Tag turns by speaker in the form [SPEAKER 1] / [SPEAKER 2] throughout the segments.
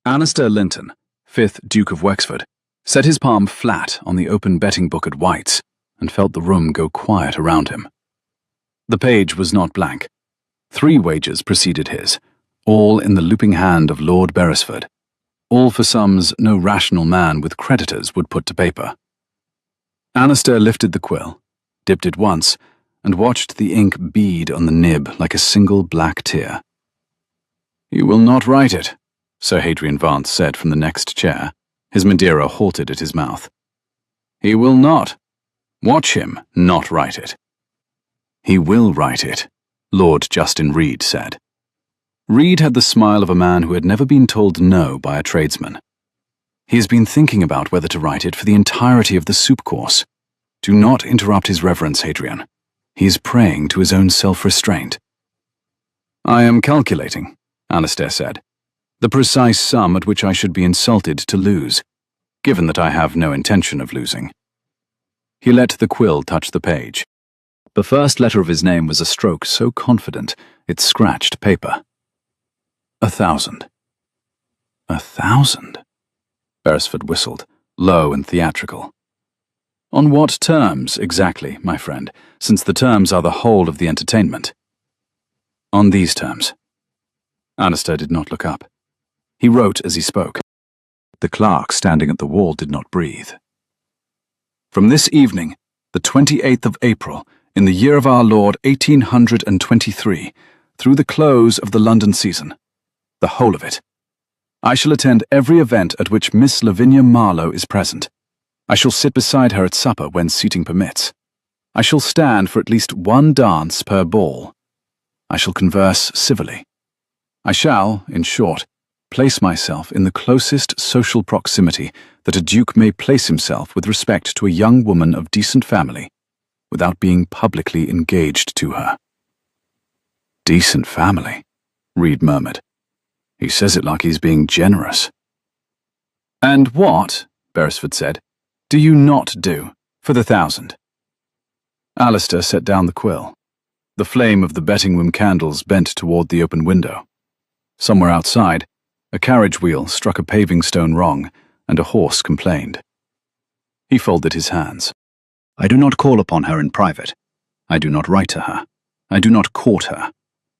[SPEAKER 1] Alistair Linton, 5th Duke of Wexford, set his palm flat on the open betting book at White's and felt the room go quiet around him. The page was not blank. 3 wagers preceded his, all in the looping hand of Lord Beresford, all for sums no rational man with creditors would put to paper. Alistair lifted the quill, dipped it once, and watched the ink bead on the nib like a single black tear. "You will not write it," Sir Hadrian Vance said from the next chair, his Madeira halted at his mouth. "He will not. Watch him not write it." "He will write it," Lord Justin Reed said. Reed had the smile of a man who had never been told no by a tradesman. "He has been thinking about whether to write it for the entirety of the soup course. Do not interrupt his reverence, Hadrian. He is praying to his own self-restraint." "I am calculating," Alistair said, "the precise sum at which I should be insulted to lose, given that I have no intention of losing." He let the quill touch the page. The first letter of his name was a stroke so confident it scratched paper. 1,000. 1,000? Beresford whistled, low and theatrical. "On what terms, exactly, my friend, since the terms are the whole of the entertainment?" "On these terms." Alistair did not look up. He wrote as he spoke. The clerk standing at the wall did not breathe. "From this evening, the 28th of April, in the year of our Lord 1823, through the close of the London season, the whole of it, I shall attend every event at which Miss Lavinia Marlowe is present. I shall sit beside her at supper when seating permits. I shall stand for at least 1 dance per ball. I shall converse civilly. I shall, in short, place myself in the closest social proximity that a duke may place himself with respect to a young woman of decent family, without being publicly engaged to her." "Decent family," Reed murmured. "He says it like he's being generous." "And what," Beresford said, "do you not do for the 1,000? Alistair set down the quill. The flame of the betting-room candles bent toward the open window. Somewhere outside, a carriage wheel struck a paving stone wrong, and a horse complained. He folded his hands. "I do not call upon her in private. I do not write to her. I do not court her.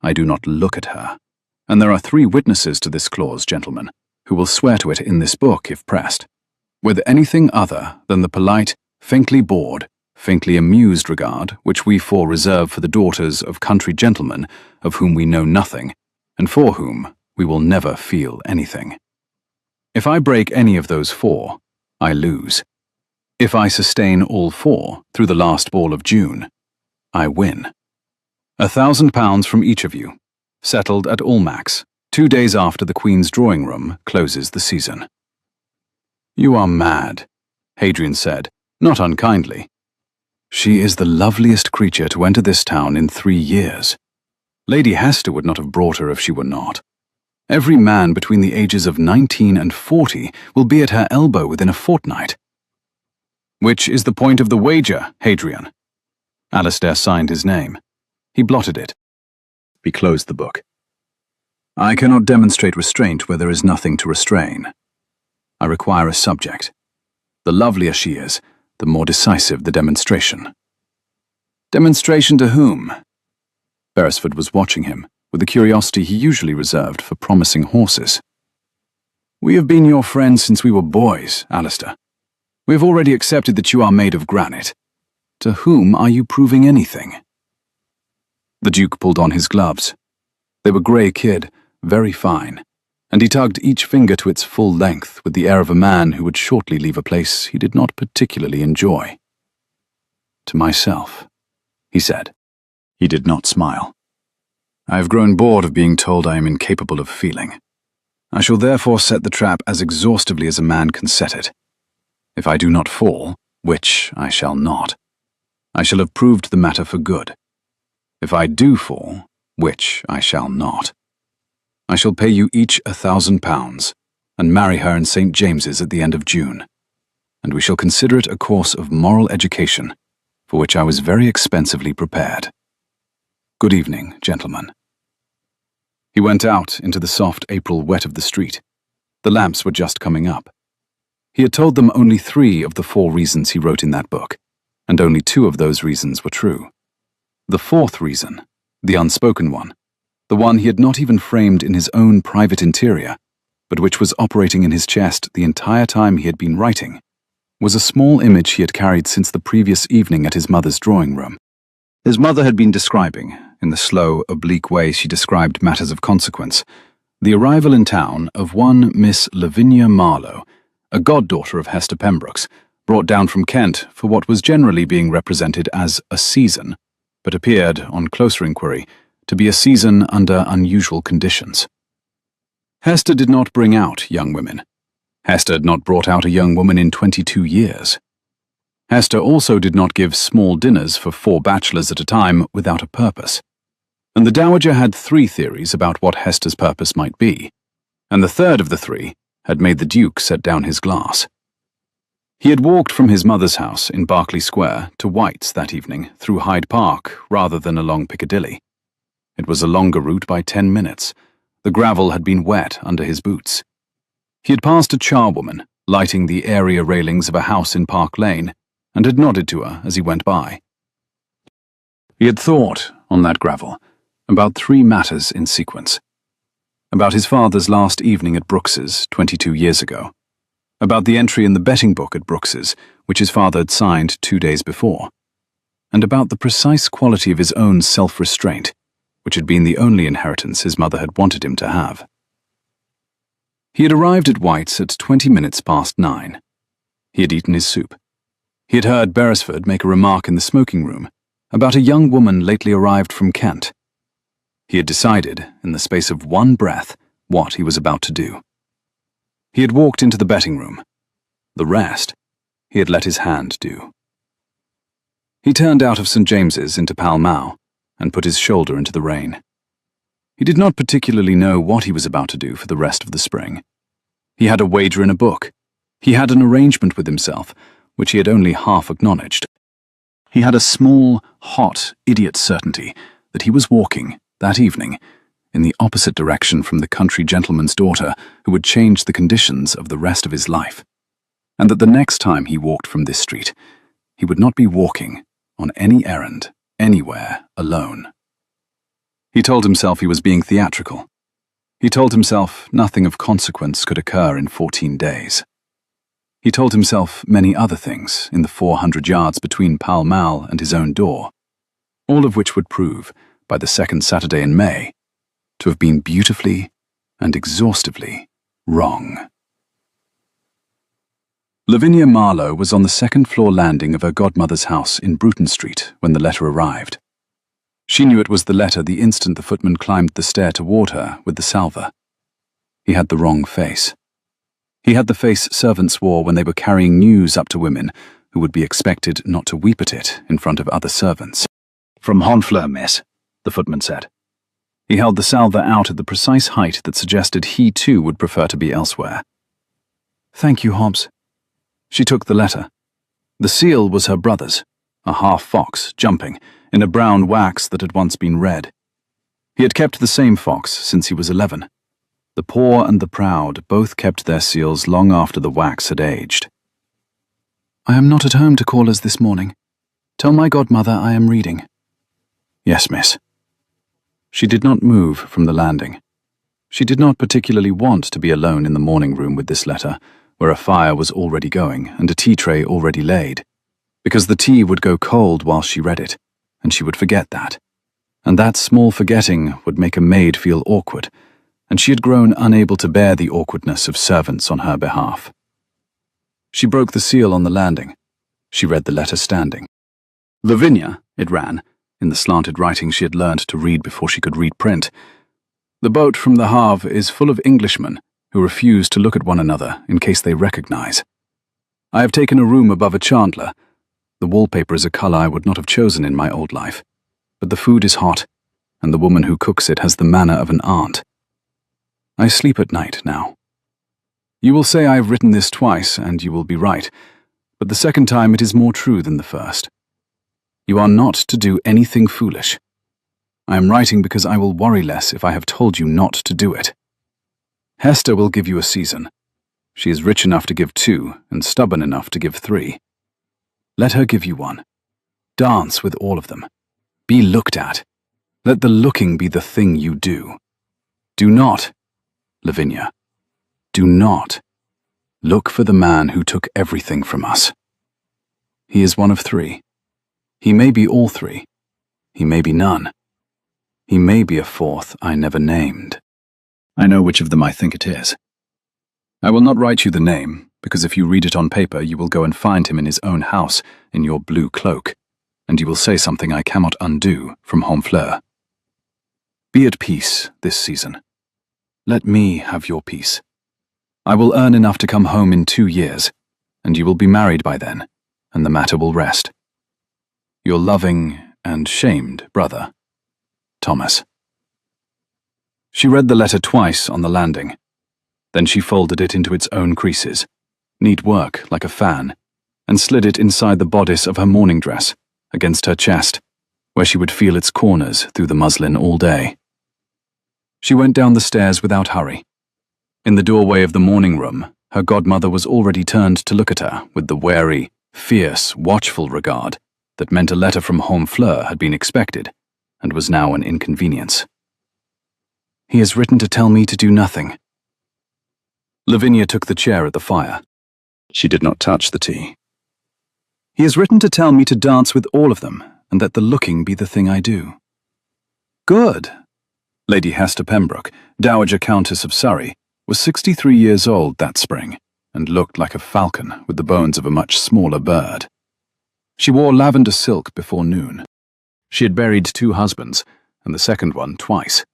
[SPEAKER 1] I do not look at her. And there are 3 witnesses to this clause, gentlemen, who will swear to it in this book if pressed. With anything other than the polite, faintly bored, faintly amused regard which we 4 reserve for the daughters of country gentlemen of whom we know nothing, and for whom we will never feel anything. If I break any of those 4, I lose. If I sustain all 4 through the last ball of June, I win. £1,000 from each of you, settled at Almack's, 2 days after the Queen's drawing room closes the season." "You are mad," Hadrian said, not unkindly. "She is the loveliest creature to enter this town in 3 years. Lady Hester would not have brought her if she were not. Every man between the ages of 19 and 40 will be at her elbow within a fortnight." "Which is the point of the wager, Hadrian?" Alistair signed his name. He blotted it. He closed the book. "I cannot demonstrate restraint where there is nothing to restrain. I require a subject. The lovelier she is, the more decisive the demonstration." "Demonstration to whom?" Beresford was watching him with the curiosity he usually reserved for promising horses. "We have been your friends since we were boys, Alistair. We have already accepted that you are made of granite. To whom are you proving anything?" The Duke pulled on his gloves. They were grey kid, very fine, and he tugged each finger to its full length with the air of a man who would shortly leave a place he did not particularly enjoy. "To myself," he said. He did not smile. "I have grown bored of being told I am incapable of feeling. I shall therefore set the trap as exhaustively as a man can set it. If I do not fall, which I shall not, I shall have proved the matter for good. If I do fall, which I shall not, I shall pay you each £1,000 and marry her in St. James's at the end of June, and we shall consider it a course of moral education for which I was very expensively prepared. Good evening, gentlemen." He went out into the soft April wet of the street, The lamps were just coming up. He had told them only 3 of the 4 reasons he wrote in that book, and only 2 of those reasons were true. The 4th reason, the unspoken one, the one he had not even framed in his own private interior, but which was operating in his chest the entire time he had been writing, was a small image he had carried since the previous evening at his mother's drawing room. His mother had been describing, in the slow, oblique way she described matters of consequence, the arrival in town of one Miss Lavinia Marlowe, a goddaughter of Hester Pembroke's, brought down from Kent for what was generally being represented as a season, but appeared, on closer inquiry, to be a season under unusual conditions. Hester did not bring out young women. Hester had not brought out a young woman in 22 years. Hester also did not give small dinners for 4 bachelors at a time without a purpose. And the Dowager had 3 theories about what Hester's purpose might be, and the third of the 3 had made the Duke set down his glass. He had walked from his mother's house in Berkeley Square to White's that evening through Hyde Park rather than along Piccadilly. It was a longer route by 10 minutes. The gravel had been wet under his boots. He had passed a charwoman lighting the area railings of a house in Park Lane and had nodded to her as he went by. He had thought, on that gravel, about 3 matters in sequence. About his father's last evening at Brooks's 22 years ago. About the entry in the betting book at Brooks's, which his father had signed 2 days before. And about the precise quality of his own self-restraint, which had been the only inheritance his mother had wanted him to have. He had arrived at White's at 20 minutes past 9. He had eaten his soup. He had heard Beresford make a remark in the smoking room about a young woman lately arrived from Kent. He had decided, in the space of 1 breath, what he was about to do. He had walked into the betting room. The rest, he had let his hand do. He turned out of St. James's into Pall Mall and put his shoulder into the rain. He did not particularly know what he was about to do for the rest of the spring. He had a wager in a book. He had an arrangement with himself, which he had only half acknowledged. He had a small, hot, idiot certainty that he was walking, that evening, in the opposite direction from the country gentleman's daughter who would change the conditions of the rest of his life, and that the next time he walked from this street, he would not be walking, on any errand, anywhere, alone. He told himself he was being theatrical. He told himself nothing of consequence could occur in 14 days. He told himself many other things in the 400 yards between Pall Mall and his own door, all of which would prove, by the 2nd Saturday in May, to have been beautifully and exhaustively wrong. Lavinia Marlowe was on the 2nd-floor landing of her godmother's house in Bruton Street when the letter arrived. She knew it was the letter the instant the footman climbed the stair toward her with the salver. He had the wrong face. He had the face servants wore when they were carrying news up to women who would be expected not to weep at it in front of other servants. "From Honfleur, miss," the footman said. He held the salver out at the precise height that suggested he too would prefer to be elsewhere. "Thank you, Hobbs." She took the letter. The seal was her brother's, a half-fox, jumping, in a brown wax that had once been red. He had kept the same fox since he was 11. The poor and the proud both kept their seals long after the wax had aged. "I am not at home to callers this morning. Tell my godmother I am reading." "Yes, miss." She did not move from the landing. She did not particularly want to be alone in the morning room with this letter, where a fire was already going and a tea tray already laid, because the tea would go cold while she read it, and she would forget that. And that small forgetting would make a maid feel awkward, and she had grown unable to bear the awkwardness of servants on her behalf. She broke the seal on the landing. She read the letter standing. "Lavinia," it ran, in the slanted writing she had learned to read before she could read print. "The boat from the Havre is full of Englishmen who refuse to look at one another in case they recognize. I have taken a room above a chandler. The wallpaper is a color I would not have chosen in my old life, but the food is hot, and the woman who cooks it has the manner of an aunt. I sleep at night now. You will say I have written this twice, and you will be right, but the second time it is more true than the first. You are not to do anything foolish. I am writing because I will worry less if I have told you not to do it. Hester will give you a season. She is rich enough to give 2 and stubborn enough to give 3. Let her give you 1. Dance with all of them. Be looked at. Let the looking be the thing you do. Do not, Lavinia, do not look for the man who took everything from us. He is one of 3. He may be all 3. He may be none. He may be a 4th I never named. I know which of them I think it is. I will not write you the name, because if you read it on paper you will go and find him in his own house in your blue cloak, and you will say something I cannot undo from Honfleur. Be at peace this season. Let me have your peace. I will earn enough to come home in 2 years, and you will be married by then, and the matter will rest. Your loving and shamed brother, Thomas. She read the letter twice on the landing. Then she folded it into its own creases, neat work like a fan, and slid it inside the bodice of her morning dress, against her chest, where she would feel its corners through the muslin all day. She went down the stairs without hurry. In the doorway of the morning room, her godmother was already turned to look at her with the wary, fierce, watchful regard that meant a letter from Honfleur had been expected and was now an inconvenience. He has written to tell me to do nothing. Lavinia took the chair at the fire. She did not touch the tea. He has written to tell me to dance with all of them, and that the looking be the thing I do. Good. Lady Hester Pembroke, Dowager Countess of Surrey, was 63 years old that spring, and looked like a falcon with the bones of a much smaller bird. She wore lavender silk before noon. She had buried 2 husbands, and the second one twice.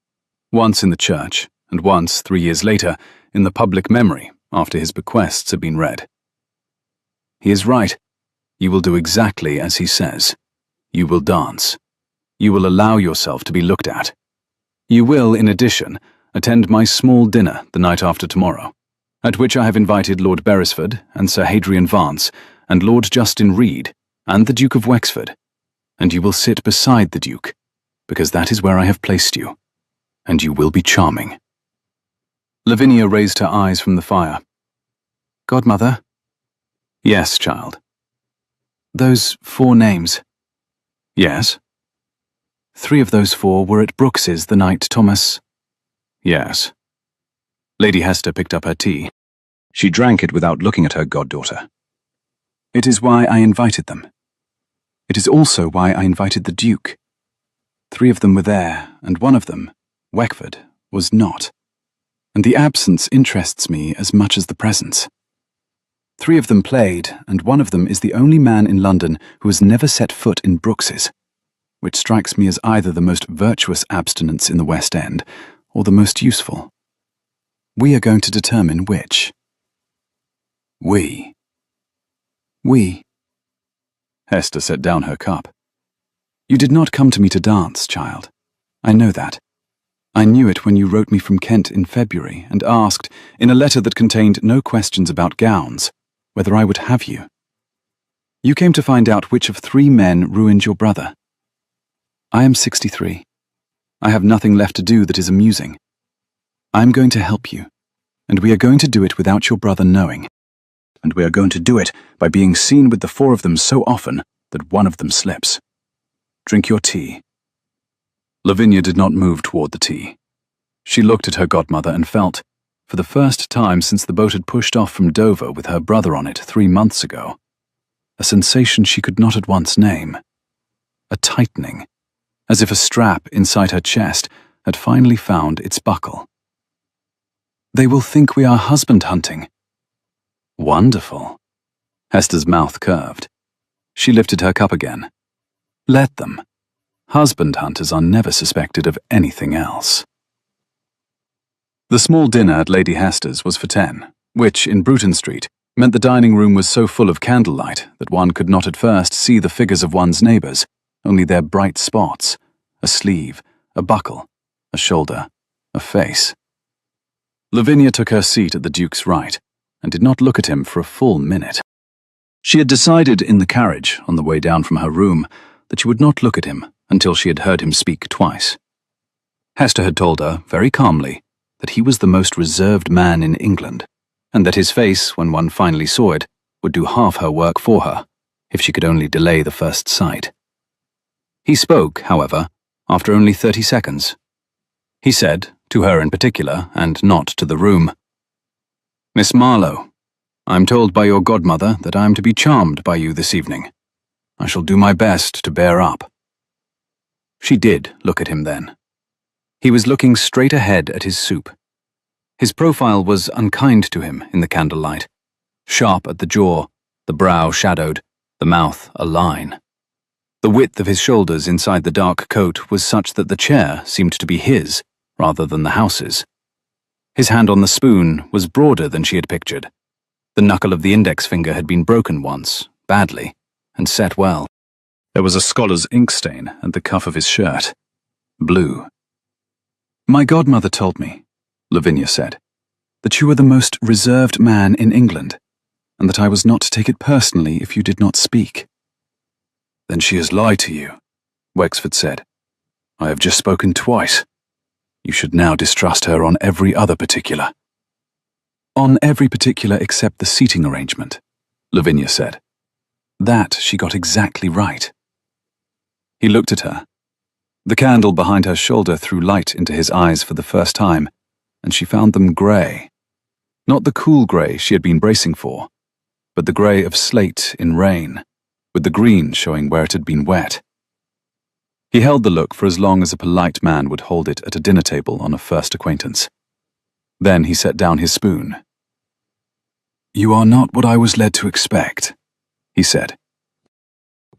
[SPEAKER 1] Once in the church, and once, 3 years later, in the public memory after his bequests had been read. He is right. You will do exactly as he says. You will dance. You will allow yourself to be looked at. You will, in addition, attend my small dinner the night after tomorrow, at which I have invited Lord Beresford and Sir Hadrian Vance and Lord Justin Reed and the Duke of Wexford, and you will sit beside the Duke, because that is where I have placed you, and you will be charming. Lavinia raised her eyes from the fire. Godmother? Yes, child. Those 4 names. Yes. 3 of those 4 were at Brooks's the night Thomas... Yes. Lady Hester picked up her tea. She drank it without looking at her goddaughter. It is why I invited them. It is also why I invited the Duke. 3 of them were there, and one of them, Wexford, was not. And the absence interests me as much as the presence. 3 of them played, and one of them is the only man in London who has never set foot in Brooks's, which strikes me as either the most virtuous abstinence in the West End, or the most useful. We are going to determine which. We. Hester set down her cup. You did not come to me to dance, child. I know that. I knew it when you wrote me from Kent in February and asked, in a letter that contained no questions about gowns, whether I would have you. You came to find out which of 3 men ruined your brother. I am 63. I have nothing left to do that is amusing. I am going to help you, and we are going to do it without your brother knowing, and we are going to do it by being seen with the 4 of them so often that one of them slips. Drink your tea. Lavinia did not move toward the tea. She looked at her godmother and felt, for the first time since the boat had pushed off from Dover with her brother on it 3 months ago, a sensation she could not at once name. A tightening, as if a strap inside her chest had finally found its buckle. They will think we are husband hunting. Wonderful. Hester's mouth curved. She lifted her cup again. Let them. Husband hunters are never suspected of anything else. The small dinner at Lady Hester's was for 10, which, in Bruton Street, meant the dining room was so full of candlelight that one could not at first see the figures of one's neighbours, only their bright spots, a sleeve, a buckle, a shoulder, a face. Lavinia took her seat at the Duke's right, and did not look at him for a full minute. She had decided in the carriage, on the way down from her room, that she would not look at him until she had heard him speak twice. Hester had told her, very calmly, that he was the most reserved man in England, and that his face, when one finally saw it, would do half her work for her, if she could only delay the first sight. He spoke, however, after only 30 seconds. He said, to her in particular, and not to the room, "Miss Marlowe, I am told by your godmother that I am to be charmed by you this evening. I shall do my best to bear up." She did look at him then. He was looking straight ahead at his soup. His profile was unkind to him in the candlelight, sharp at the jaw, the brow shadowed, the mouth a line. The width of his shoulders inside the dark coat was such that the chair seemed to be his, rather than the house's. His hand on the spoon was broader than she had pictured. The knuckle of the index finger had been broken once, badly, and set well. There was a scholar's ink stain at the cuff of his shirt. Blue. "My godmother told me," Lavinia said, "that you were the most reserved man in England, and that I was not to take it personally if you did not speak." "Then she has lied to you," Wexford said. "I have just spoken twice. You should now distrust her on every other particular." "On every particular except the seating arrangement," Lavinia said. "That she got exactly right." He looked at her. The candle behind her shoulder threw light into his eyes for the first time, and she found them grey. Not the cool grey she had been bracing for, but the grey of slate in rain, with the green showing where it had been wet. He held the look for as long as a polite man would hold it at a dinner table on a first acquaintance. Then he set down his spoon. "You are not what I was led to expect," he said.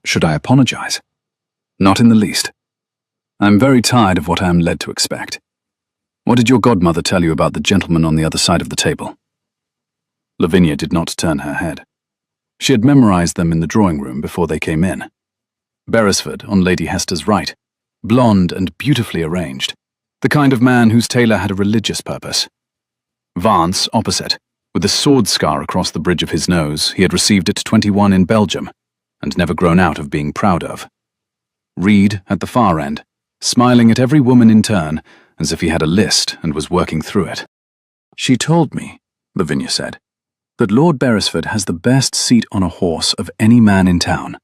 [SPEAKER 1] "Should I apologize?" "Not in the least. I'm very tired of what I am led to expect. What did your godmother tell you about the gentleman on the other side of the table?" Lavinia did not turn her head. She had memorized them in the drawing room before they came in. Beresford, on Lady Hester's right, blonde and beautifully arranged, the kind of man whose tailor had a religious purpose. Vance, opposite, with a sword scar across the bridge of his nose he had received at 21 in Belgium, and never grown out of being proud of. Reed, at the far end, smiling at every woman in turn, as if he had a list and was working through it. "She told me," Lavinia said, "that Lord Beresford has the best seat on a horse of any man in town.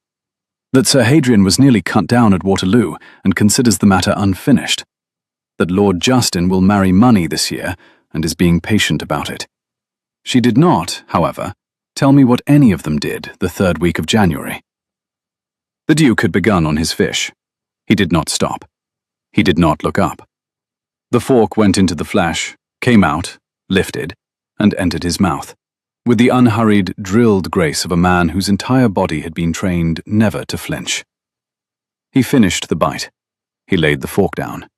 [SPEAKER 1] That Sir Hadrian was nearly cut down at Waterloo and considers the matter unfinished. That Lord Justin will marry money this year and is being patient about it. She did not, however, tell me what any of them did the 3rd week of January." The Duke had begun on his fish. He did not stop. He did not look up. The fork went into the flesh, came out, lifted, and entered his mouth, with the unhurried, drilled grace of a man whose entire body had been trained never to flinch. He finished the bite. He laid the fork down.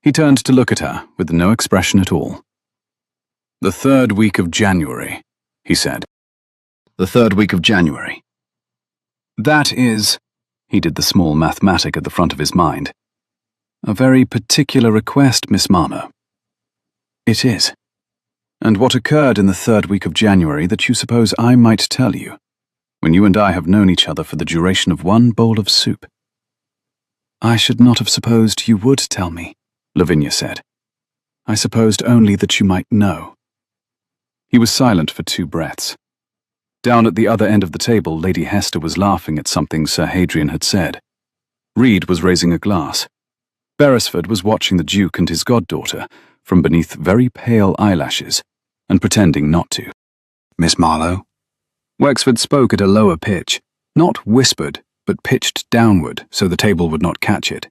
[SPEAKER 1] He turned to look at her with no expression at all. "The 3rd week of January," he said. "The 3rd week of January. That is," he did the small mathematic at the front of his mind, "a very particular request, Miss Marlowe." "It is. And what occurred in the 3rd week of January that you suppose I might tell you, when you and I have known each other for the duration of one bowl of soup?" "I should not have supposed you would tell me," Lavinia said. "I supposed only that you might know." He was silent for 2 breaths. Down at the other end of the table, Lady Hester was laughing at something Sir Hadrian had said. Reed was raising a glass. Beresford was watching the Duke and his goddaughter from beneath very pale eyelashes and pretending not to. "Miss Marlowe?" Wexford spoke at a lower pitch, not whispered, but pitched downward so the table would not catch it.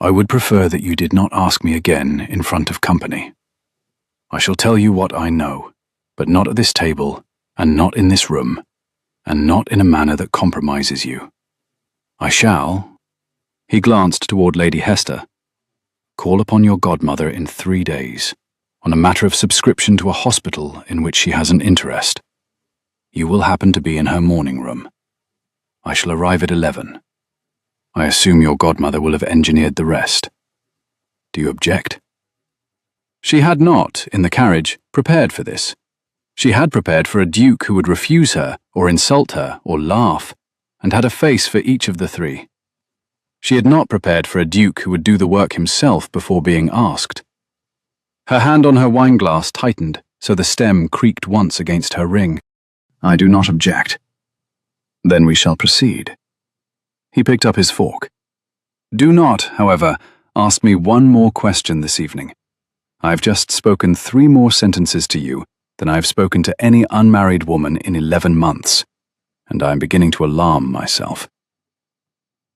[SPEAKER 1] "I would prefer that you did not ask me again in front of company. I shall tell you what I know, but not at this table, and not in this room, and not in a manner that compromises you. I shall," he glanced toward Lady Hester, "call upon your godmother in 3 days, on a matter of subscription to a hospital in which she has an interest. You will happen to be in her morning room. I shall arrive at 11. I assume your godmother will have engineered the rest. Do you object?" She had not, in the carriage, prepared for this. She had prepared for a duke who would refuse her, or insult her, or laugh, and had a face for each of the 3. She had not prepared for a duke who would do the work himself before being asked. Her hand on her wineglass tightened, so the stem creaked once against her ring. "I do not object." "Then we shall proceed." He picked up his fork. "Do not, however, ask me one more question this evening. I've just spoken 3 more sentences to you than I've spoken to any unmarried woman in 11 months, and I'm beginning to alarm myself."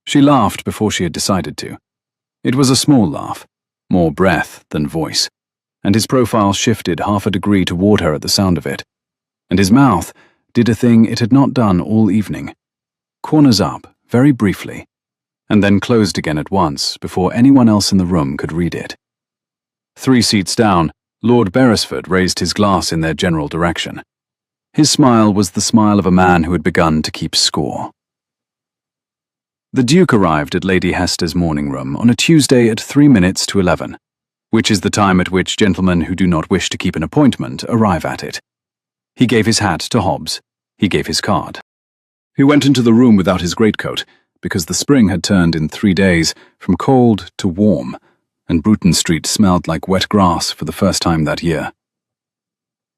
[SPEAKER 1] She laughed before she had decided to. It was a small laugh, more breath than voice, and his profile shifted half a degree toward her at the sound of it, and his mouth did a thing it had not done all evening. Corners up, very briefly, and then closed again at once before anyone else in the room could read it. 3 seats down, Lord Beresford raised his glass in their general direction. His smile was the smile of a man who had begun to keep score. The Duke arrived at Lady Hester's morning room on a Tuesday at 3 minutes to 11, which is the time at which gentlemen who do not wish to keep an appointment arrive at it. He gave his hat to Hobbs. He gave his card. He went into the room without his greatcoat, because the spring had turned in 3 days from cold to warm, and Bruton Street smelled like wet grass for the first time that year.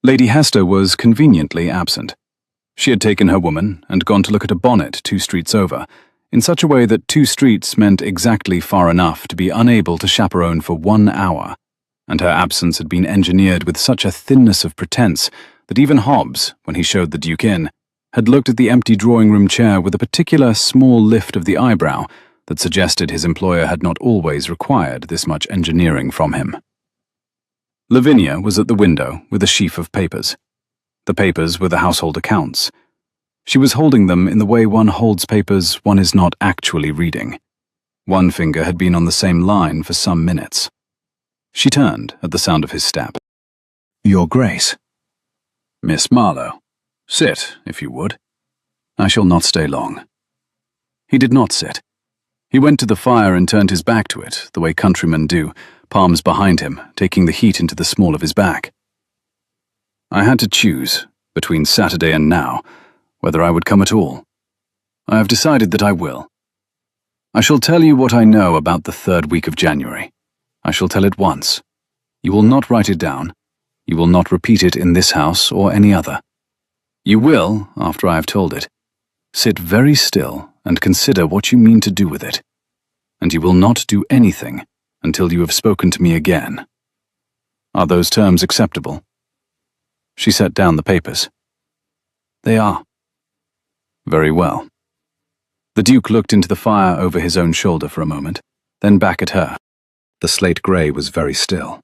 [SPEAKER 1] Lady Hester was conveniently absent. She had taken her woman and gone to look at a bonnet 2 streets over, in such a way that 2 streets meant exactly far enough to be unable to chaperone for 1 hour, and her absence had been engineered with such a thinness of pretense that even Hobbs, when he showed the Duke in, had looked at the empty drawing-room chair with a particular small lift of the eyebrow that suggested his employer had not always required this much engineering from him. Lavinia was at the window with a sheaf of papers. The papers were the household accounts. She was holding them in the way one holds papers one is not actually reading. One finger had been on the same line for some minutes. She turned at the sound of his step. "Your Grace." "Miss Marlowe. Sit, if you would." "I shall not stay long." He did not sit. He went to the fire and turned his back to it, the way countrymen do, palms behind him, taking the heat into the small of his back. "I had to choose, between Saturday and now, whether I would come at all. I have decided that I will. I shall tell you what I know about the 3rd week of January. I shall tell it once. You will not write it down. You will not repeat it in this house or any other. You will, after I have told it, sit very still and consider what you mean to do with it, and you will not do anything until you have spoken to me again. Are those terms acceptable?" She set down the papers. "They are." "Very well." The Duke looked into the fire over his own shoulder for a moment, then back at her. The slate grey was very still.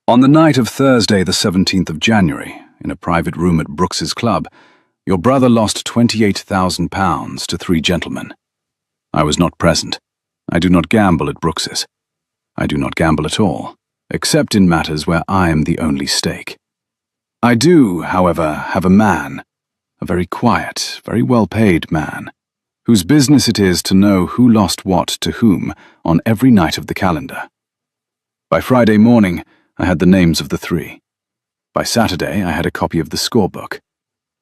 [SPEAKER 1] "On the night of Thursday the 17th of January, in a private room at Brooks's club, your brother lost £28,000 to 3 gentlemen. I was not present. I do not gamble at Brooks's. I do not gamble at all, except in matters where I am the only stake. I do, however, have a man, a very quiet, very well-paid man, whose business it is to know who lost what to whom on every night of the calendar. By Friday morning, I had the names of the 3. By Saturday, I had a copy of the scorebook.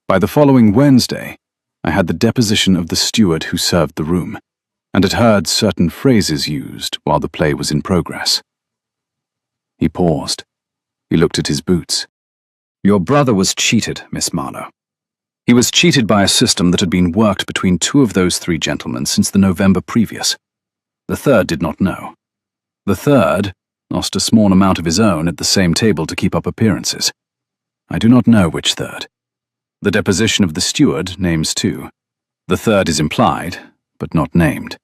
[SPEAKER 1] By the following Wednesday, I had the deposition of the steward who served the room, and had heard certain phrases used while the play was in progress." He paused. He looked at his boots. "Your brother was cheated, Miss Marlowe. He was cheated by a system that had been worked between 2 of those 3 gentlemen since the November previous. The 3rd did not know. The 3rd lost a small amount of his own at the same table to keep up appearances. I do not know which 3rd. The deposition of the steward names 2. The 3rd is implied, but not named.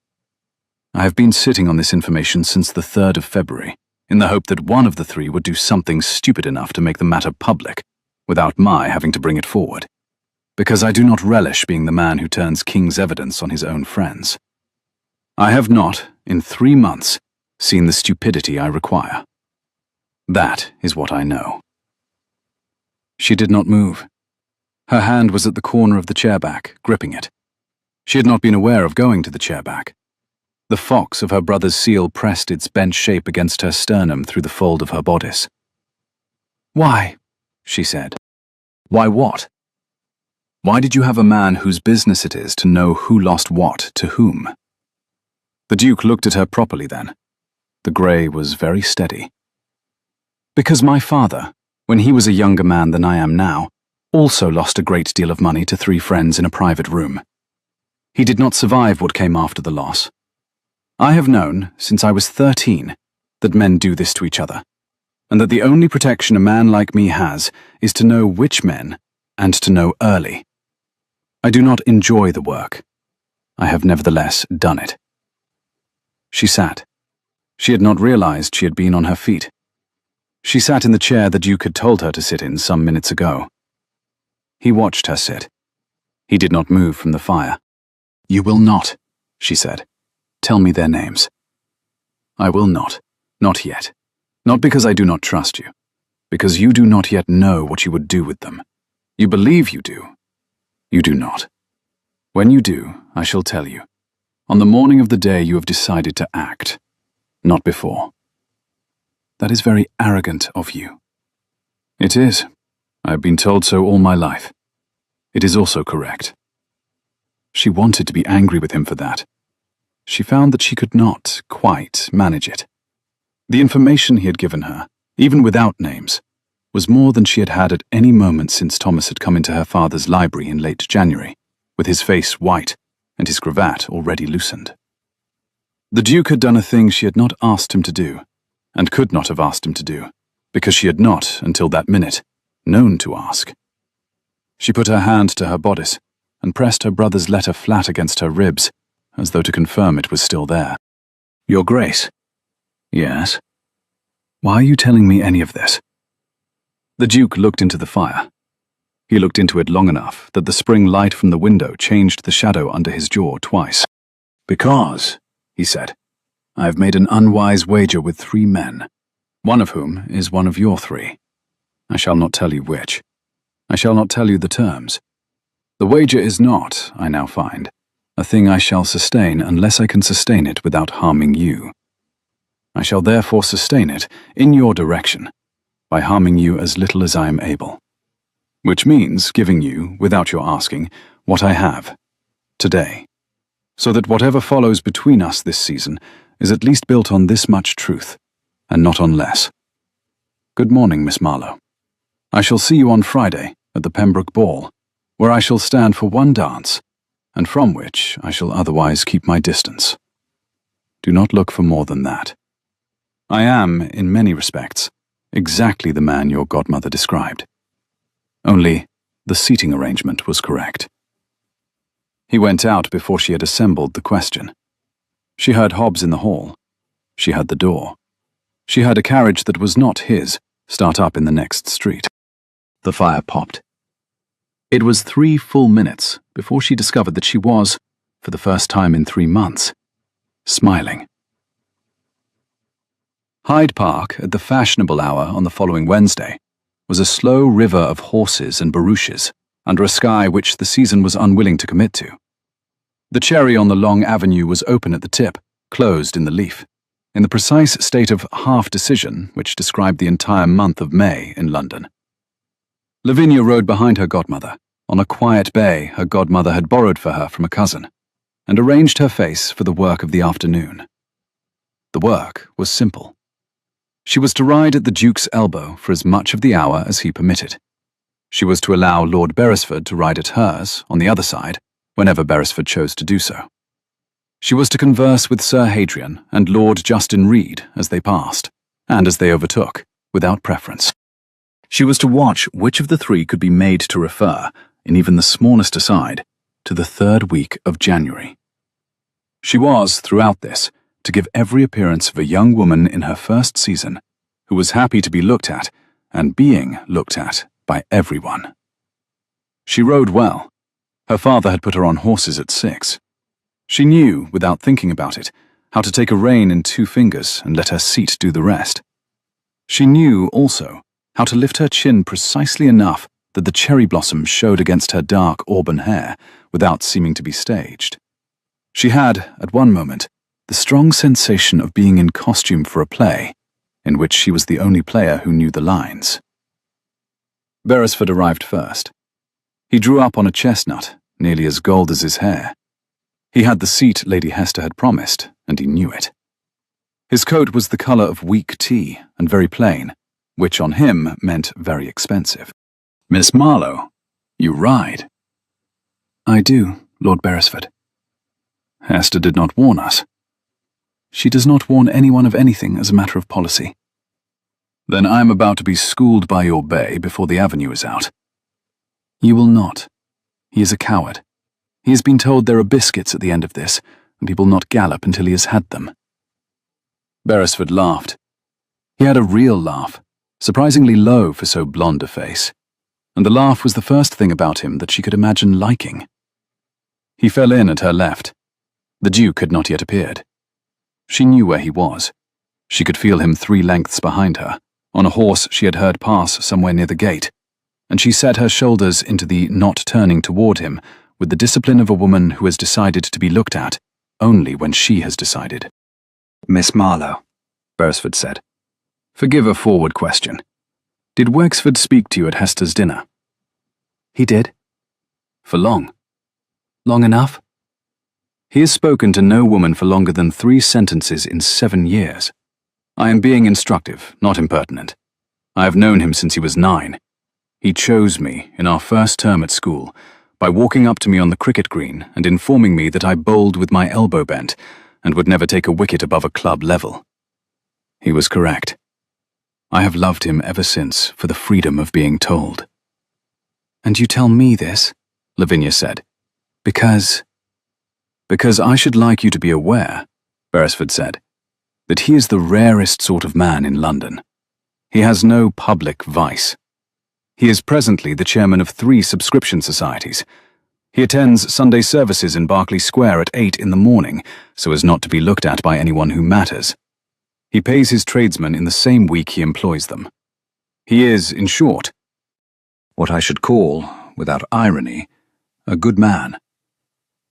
[SPEAKER 1] I have been sitting on this information since the 3rd of February, in the hope that one of the 3 would do something stupid enough to make the matter public, without my having to bring it forward, because I do not relish being the man who turns king's evidence on his own friends. I have not, in 3 months, seen the stupidity I require. That is what I know." She did not move. Her hand was at the corner of the chair back, gripping it. She had not been aware of going to the chair back. The fox of her brother's seal pressed its bent shape against her sternum through the fold of her bodice. "Why?" she said. "Why what? Why did you have a man whose business it is to know who lost what to whom?" The Duke looked at her properly then. The grey was very steady. Because my father, when he was a younger man than I am now, also lost a great deal of money to 3 friends in a private room. He did not survive what came after the loss. I have known, since I was 13, that men do this to each other, and that the only protection a man like me has is to know which men, and to know early. I do not enjoy the work. I have nevertheless done it. She sat. She had not realized she had been on her feet. She sat in the chair the Duke had told her to sit in some minutes ago. He watched her sit. He did not move from the fire. "You will not," she said. "Tell me their names." "I will not. Not yet. Not because I do not trust you. Because you do not yet know what you would do with them. You believe you do. You do not. When you do, I shall tell you. On the morning of the day you have decided to act. Not before." "That is very arrogant of you." "It is. I have been told so all my life. It is also correct." She wanted to be angry with him for that. She found that she could not quite manage it. The information he had given her, even without names, was more than she had had at any moment since Thomas had come into her father's library in late January, with his face white and his cravat already loosened. The Duke had done a thing she had not asked him to do, and could not have asked him to do, because she had not, until that minute, known to ask. She put her hand to her bodice and pressed her brother's letter flat against her ribs, as though to confirm it was still there. "Your Grace." "Yes?" "Why are you telling me any of this?" The Duke looked into the fire. He looked into it long enough that the spring light from the window changed the shadow under his jaw twice. "Because," he said, "I have made an unwise wager with 3 men, one of whom is one of your 3. I shall not tell you which. I shall not tell you the terms. The wager is not, I now find, a thing I shall sustain unless I can sustain it without harming you. I shall therefore sustain it in your direction, by harming you as little as I am able. Which means giving you, without your asking, what I have, today, so that whatever follows between us this season is at least built on this much truth, and not on less. Good morning, Miss Marlowe. I shall see you on Friday at the Pembroke Ball, where I shall stand for one dance, and from which I shall otherwise keep my distance. Do not look for more than that. I am, in many respects, exactly the man your godmother described. Only, the seating arrangement was correct." He went out before she had assembled the question. She heard Hobbs in the hall. She heard the door. She heard a carriage that was not his start up in the next street. The fire popped. It was 3 full minutes before she discovered that she was, for the first time in 3 months, smiling. Hyde Park, at the fashionable hour on the following Wednesday, was a slow river of horses and barouches, under a sky which the season was unwilling to commit to. The cherry on the long avenue was open at the tip, closed in the leaf, in the precise state of half-decision which described the entire month of May in London. Lavinia rode behind her godmother, on a quiet bay her godmother had borrowed for her from a cousin, and arranged her face for the work of the afternoon. The work was simple. She was to ride at the Duke's elbow for as much of the hour as he permitted. She was to allow Lord Beresford to ride at hers, on the other side, whenever Beresford chose to do so. She was to converse with Sir Hadrian and Lord Justin Reed as they passed, and as they overtook, without preference. She was to watch which of the 3 could be made to refer, in even the smallest aside, to the 3rd week of January. She was, throughout this, to give every appearance of a young woman in her first season, who was happy to be looked at, and being looked at by everyone. She rode well. Her father had put her on horses at 6. She knew, without thinking about it, how to take a rein in 2 fingers and let her seat do the rest. She knew, also, how to lift her chin precisely enough that the cherry blossoms showed against her dark auburn hair without seeming to be staged. She had, at one moment, the strong sensation of being in costume for a play, in which she was the only player who knew the lines. Beresford arrived first. He drew up on a chestnut, nearly as gold as his hair. He had the seat Lady Hester had promised, and he knew it. His coat was the colour of weak tea, and very plain, which on him meant very expensive. Miss Marlowe, you ride. I do, Lord Beresford. Hester did not warn us. She does not warn anyone of anything as a matter of policy. Then I am about to be schooled by your bay before the avenue is out. You will not. He is a coward. He has been told there are biscuits at the end of this, and he will not gallop until he has had them. Beresford laughed. He had a real laugh, surprisingly low for so blonde a face, and the laugh was the first thing about him that she could imagine liking. He fell in at her left. The Duke had not yet appeared. She knew where he was. She could feel him 3 lengths behind her, on a horse she had heard pass somewhere near the gate, and she set her shoulders into the not turning toward him with the discipline of a woman who has decided to be looked at only when she has decided. Miss Marlowe, Beresford said. Forgive a forward question. Did Wexford speak to you at Hester's dinner? He did. For long? Long enough? He has spoken to no woman for longer than 3 sentences in 7 years. I am being instructive, not impertinent. I have known him since he was 9. He chose me in our first term at school by walking up to me on the cricket green and informing me that I bowled with my elbow bent and would never take a wicket above a club level. He was correct. I have loved him ever since for the freedom of being told. And you tell me this, Lavinia said, because I should like you to be aware, Beresford said, that he is the rarest sort of man in London. He has no public vice. He is presently the chairman of 3 subscription societies. He attends Sunday services in Berkeley Square at 8 in the morning, so as not to be looked at by anyone who matters. He pays his tradesmen in the same week he employs them. He is, in short, what I should call, without irony, a good man.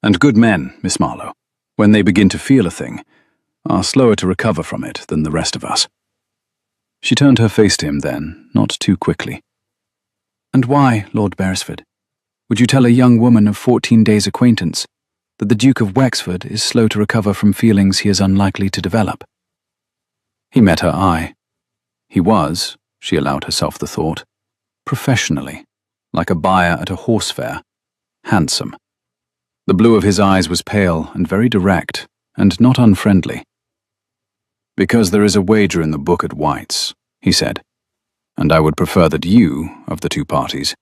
[SPEAKER 1] And good men, Miss Marlowe, when they begin to feel a thing, are slower to recover from it than the rest of us. She turned her face to him then, not too quickly. And why, Lord Beresford, would you tell a young woman of 14 days' acquaintance that the Duke of Wexford is slow to recover from feelings he is unlikely to develop? He met her eye. He was, she allowed herself the thought, professionally, like a buyer at a horse fair, handsome. The blue of his eyes was pale and very direct, and not unfriendly. Because there is a wager in the book at White's, he said, and I would prefer that you, of the 2 parties,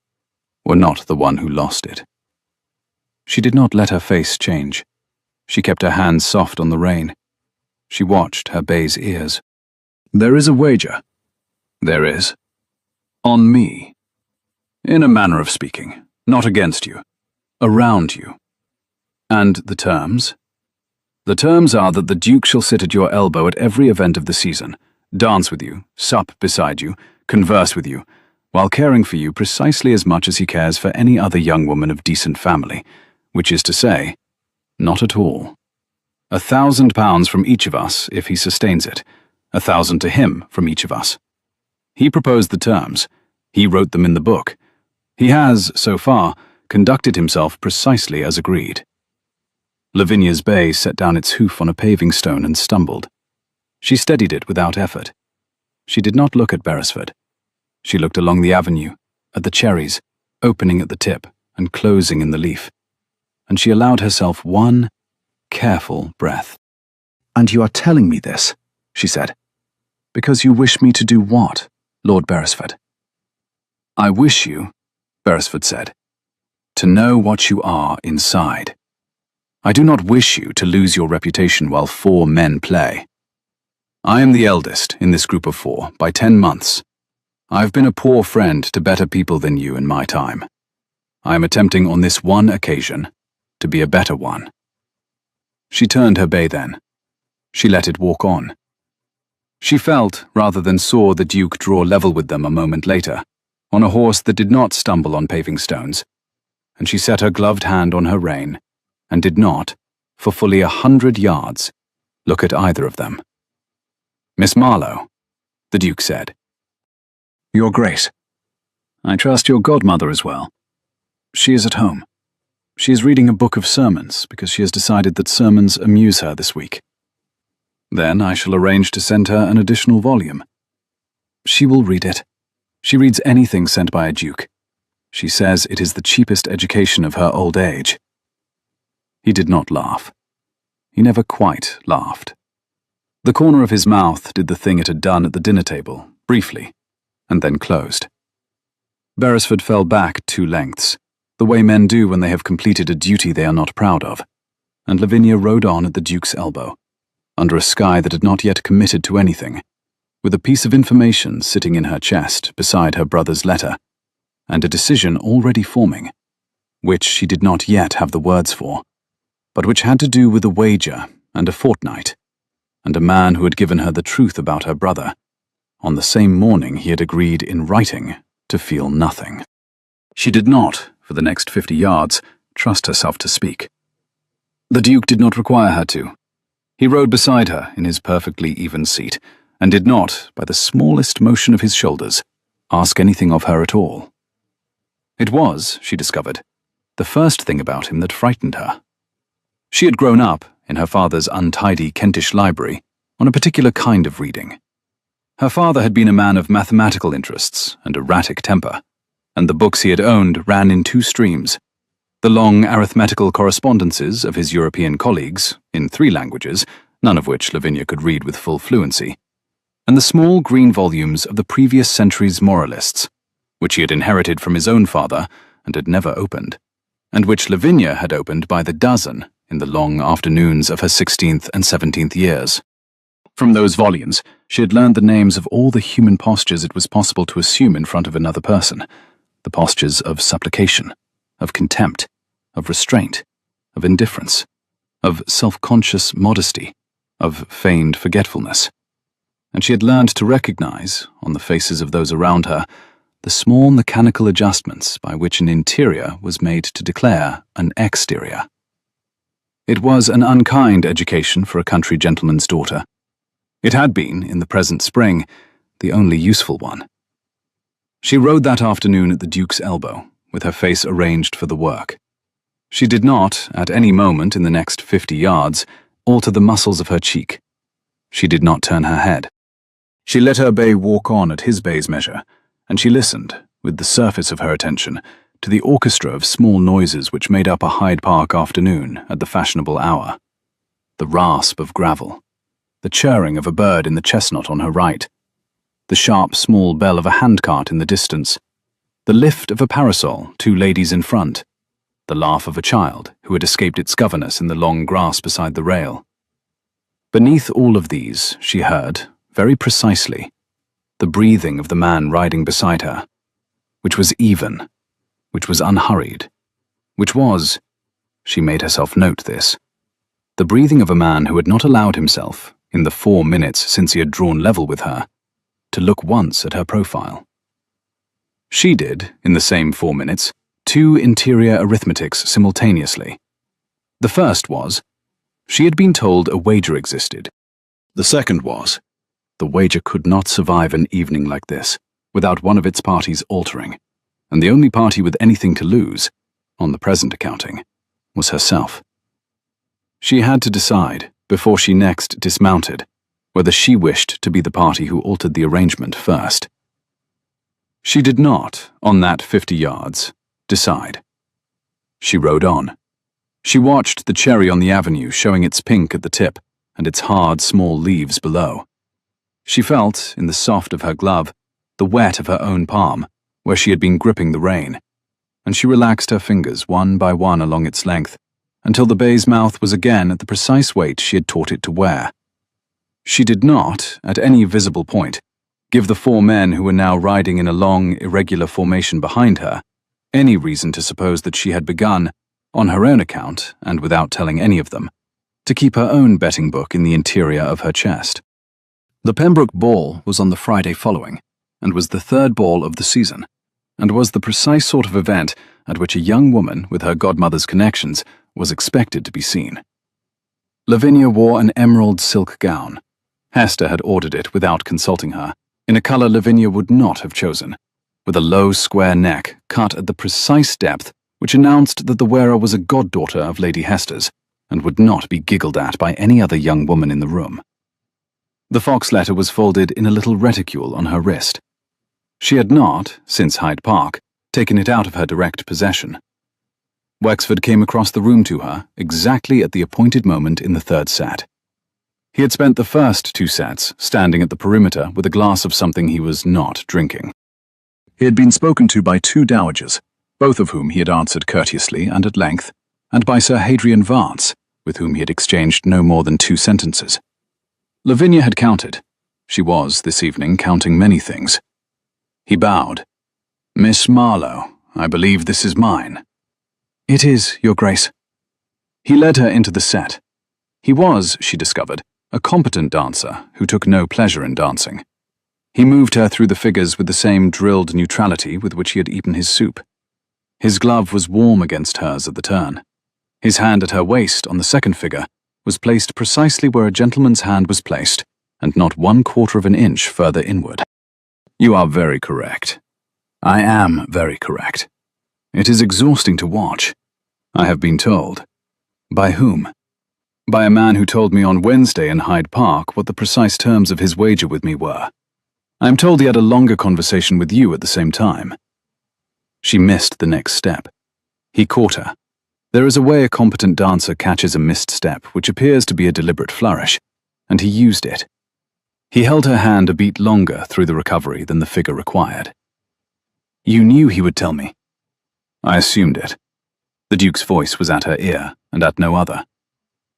[SPEAKER 1] were not the one who lost it. She did not let her face change. She kept her hands soft on the rein. She watched her bay's ears. There is a wager. There is. On me. In a manner of speaking, not against you. Around you. And the terms? The terms are that the Duke shall sit at your elbow at every event of the season, dance with you, sup beside you, converse with you, while caring for you precisely as much as he cares for any other young woman of decent family, which is to say, not at all. £1,000 from each of us if he sustains it, 1,000 to him from each of us. He proposed the terms. He wrote them in the book. He has, so far, conducted himself precisely as agreed. Lavinia's bay set down its hoof on a paving stone and stumbled. She steadied it without effort. She did not look at Beresford. She looked along the avenue, at the cherries, opening at the tip and closing in the leaf, and she allowed herself one careful breath. And you are telling me this, she said, because you wish me to do what, Lord Beresford? I wish you, Beresford said, to know what you are inside. I do not wish you to lose your reputation while 4 men play. I am the eldest in this group of 4 by 10 months. I have been a poor friend to better people than you in my time. I am attempting on this one occasion to be a better one. She turned her bay then. She let it walk on. She felt, rather than saw, the Duke draw level with them a moment later, on a horse that did not stumble on paving stones, and she set her gloved hand on her rein, and did not, for fully 100 yards, look at either of them. Miss Marlowe, the Duke said. Your Grace, I trust your godmother as well. She is at home. She is reading a book of sermons because she has decided that sermons amuse her this week. Then I shall arrange to send her an additional volume. She will read it. She reads anything sent by a duke. She says it is the cheapest education of her old age." He did not laugh. He never quite laughed. The corner of his mouth did the thing it had done at the dinner table, briefly, and then closed. Beresford fell back 2 lengths, the way men do when they have completed a duty they are not proud of, and Lavinia rode on at the Duke's elbow, under a sky that had not yet committed to anything, with a piece of information sitting in her chest beside her brother's letter, and a decision already forming, which she did not yet have the words for, but which had to do with a wager and a fortnight, and a man who had given her the truth about her brother, on the same morning he had agreed in writing to feel nothing. She did not, for the next 50 yards, trust herself to speak. The Duke did not require her to. He rode beside her in his perfectly even seat, and did not, by the smallest motion of his shoulders, ask anything of her at all. It was, she discovered, the first thing about him that frightened her. She had grown up, in her father's untidy Kentish library, on a particular kind of reading. Her father had been a man of mathematical interests and erratic temper, and the books he had owned ran in 2 streams: the long arithmetical correspondences of his European colleagues, in 3 languages, none of which Lavinia could read with full fluency, and the small green volumes of the previous century's moralists, which he had inherited from his own father and had never opened, and which Lavinia had opened by the dozen in the long afternoons of her 16th and 17th years. From those volumes, she had learned the names of all the human postures it was possible to assume in front of another person, the postures of supplication, of contempt, of restraint, of indifference, of self-conscious modesty, of feigned forgetfulness. And she had learned to recognize, on the faces of those around her, the small mechanical adjustments by which an interior was made to declare an exterior. It was an unkind education for a country gentleman's daughter. It had been, in the present spring, the only useful one. She rode that afternoon at the Duke's elbow, with her face arranged for the work. She did not, at any moment in the next 50 yards, alter the muscles of her cheek. She did not turn her head. She let her bay walk on at his bay's measure, and she listened, with the surface of her attention, to the orchestra of small noises which made up a Hyde Park afternoon at the fashionable hour. The rasp of gravel, the churring of a bird in the chestnut on her right, the sharp small bell of a handcart in the distance, the lift of a parasol, 2 ladies in front, the laugh of a child who had escaped its governess in the long grass beside the rail. Beneath all of these, she heard, very precisely, the breathing of the man riding beside her, which was even, which was unhurried, which was, she made herself note this, the breathing of a man who had not allowed himself, in the 4 minutes since he had drawn level with her, to look once at her profile. She did, in the same 4 minutes, 2 interior arithmetics simultaneously. The first was, she had been told a wager existed. The second was, the wager could not survive an evening like this, without one of its parties altering, and the only party with anything to lose, on the present accounting, was herself. She had to decide, before she next dismounted, whether she wished to be the party who altered the arrangement first. She did not, on that 50 yards, decide. She rode on. She watched the cherry on the avenue showing its pink at the tip and its hard, small leaves below. She felt, in the soft of her glove, the wet of her own palm, where she had been gripping the rein, and she relaxed her fingers one by one along its length, until the bay's mouth was again at the precise weight she had taught it to wear. She did not, at any visible point, give the 4 men who were now riding in a long, irregular formation behind her any reason to suppose that she had begun, on her own account and without telling any of them, to keep her own betting book in the interior of her chest. The Pembroke ball was on the Friday following, and was the 3rd ball of the season, and was the precise sort of event at which a young woman with her godmother's connections was expected to be seen. Lavinia wore an emerald silk gown. Hester had ordered it without consulting her, in a colour Lavinia would not have chosen, with a low square neck cut at the precise depth which announced that the wearer was a goddaughter of Lady Hester's, and would not be giggled at by any other young woman in the room. The fox letter was folded in a little reticule on her wrist. She had not, since Hyde Park, taken it out of her direct possession. Wexford came across the room to her, exactly at the appointed moment in the third set. He had spent the first 2 sets standing at the perimeter with a glass of something he was not drinking. He had been spoken to by 2 dowagers, both of whom he had answered courteously and at length, and by Sir Hadrian Vance, with whom he had exchanged no more than 2 sentences. Lavinia had counted. She was, this evening, counting many things. He bowed. "Miss Marlowe, I believe this is mine." "It is, Your Grace." He led her into the set. He was, she discovered, a competent dancer who took no pleasure in dancing. He moved her through the figures with the same drilled neutrality with which he had eaten his soup. His glove was warm against hers at the turn. His hand at her waist on the second figure was placed precisely where a gentleman's hand was placed, and not 1/4 of an inch further inward. "You are very correct. I am very correct. It is exhausting to watch. I have been told." "By whom?" "By a man who told me on Wednesday in Hyde Park what the precise terms of his wager with me were. I am told he had a longer conversation with you at the same time." She missed the next step. He caught her. There is a way a competent dancer catches a missed step which appears to be a deliberate flourish, and he used it. He held her hand a beat longer through the recovery than the figure required. "You knew he would tell me." "I assumed it." The Duke's voice was at her ear, and at no other.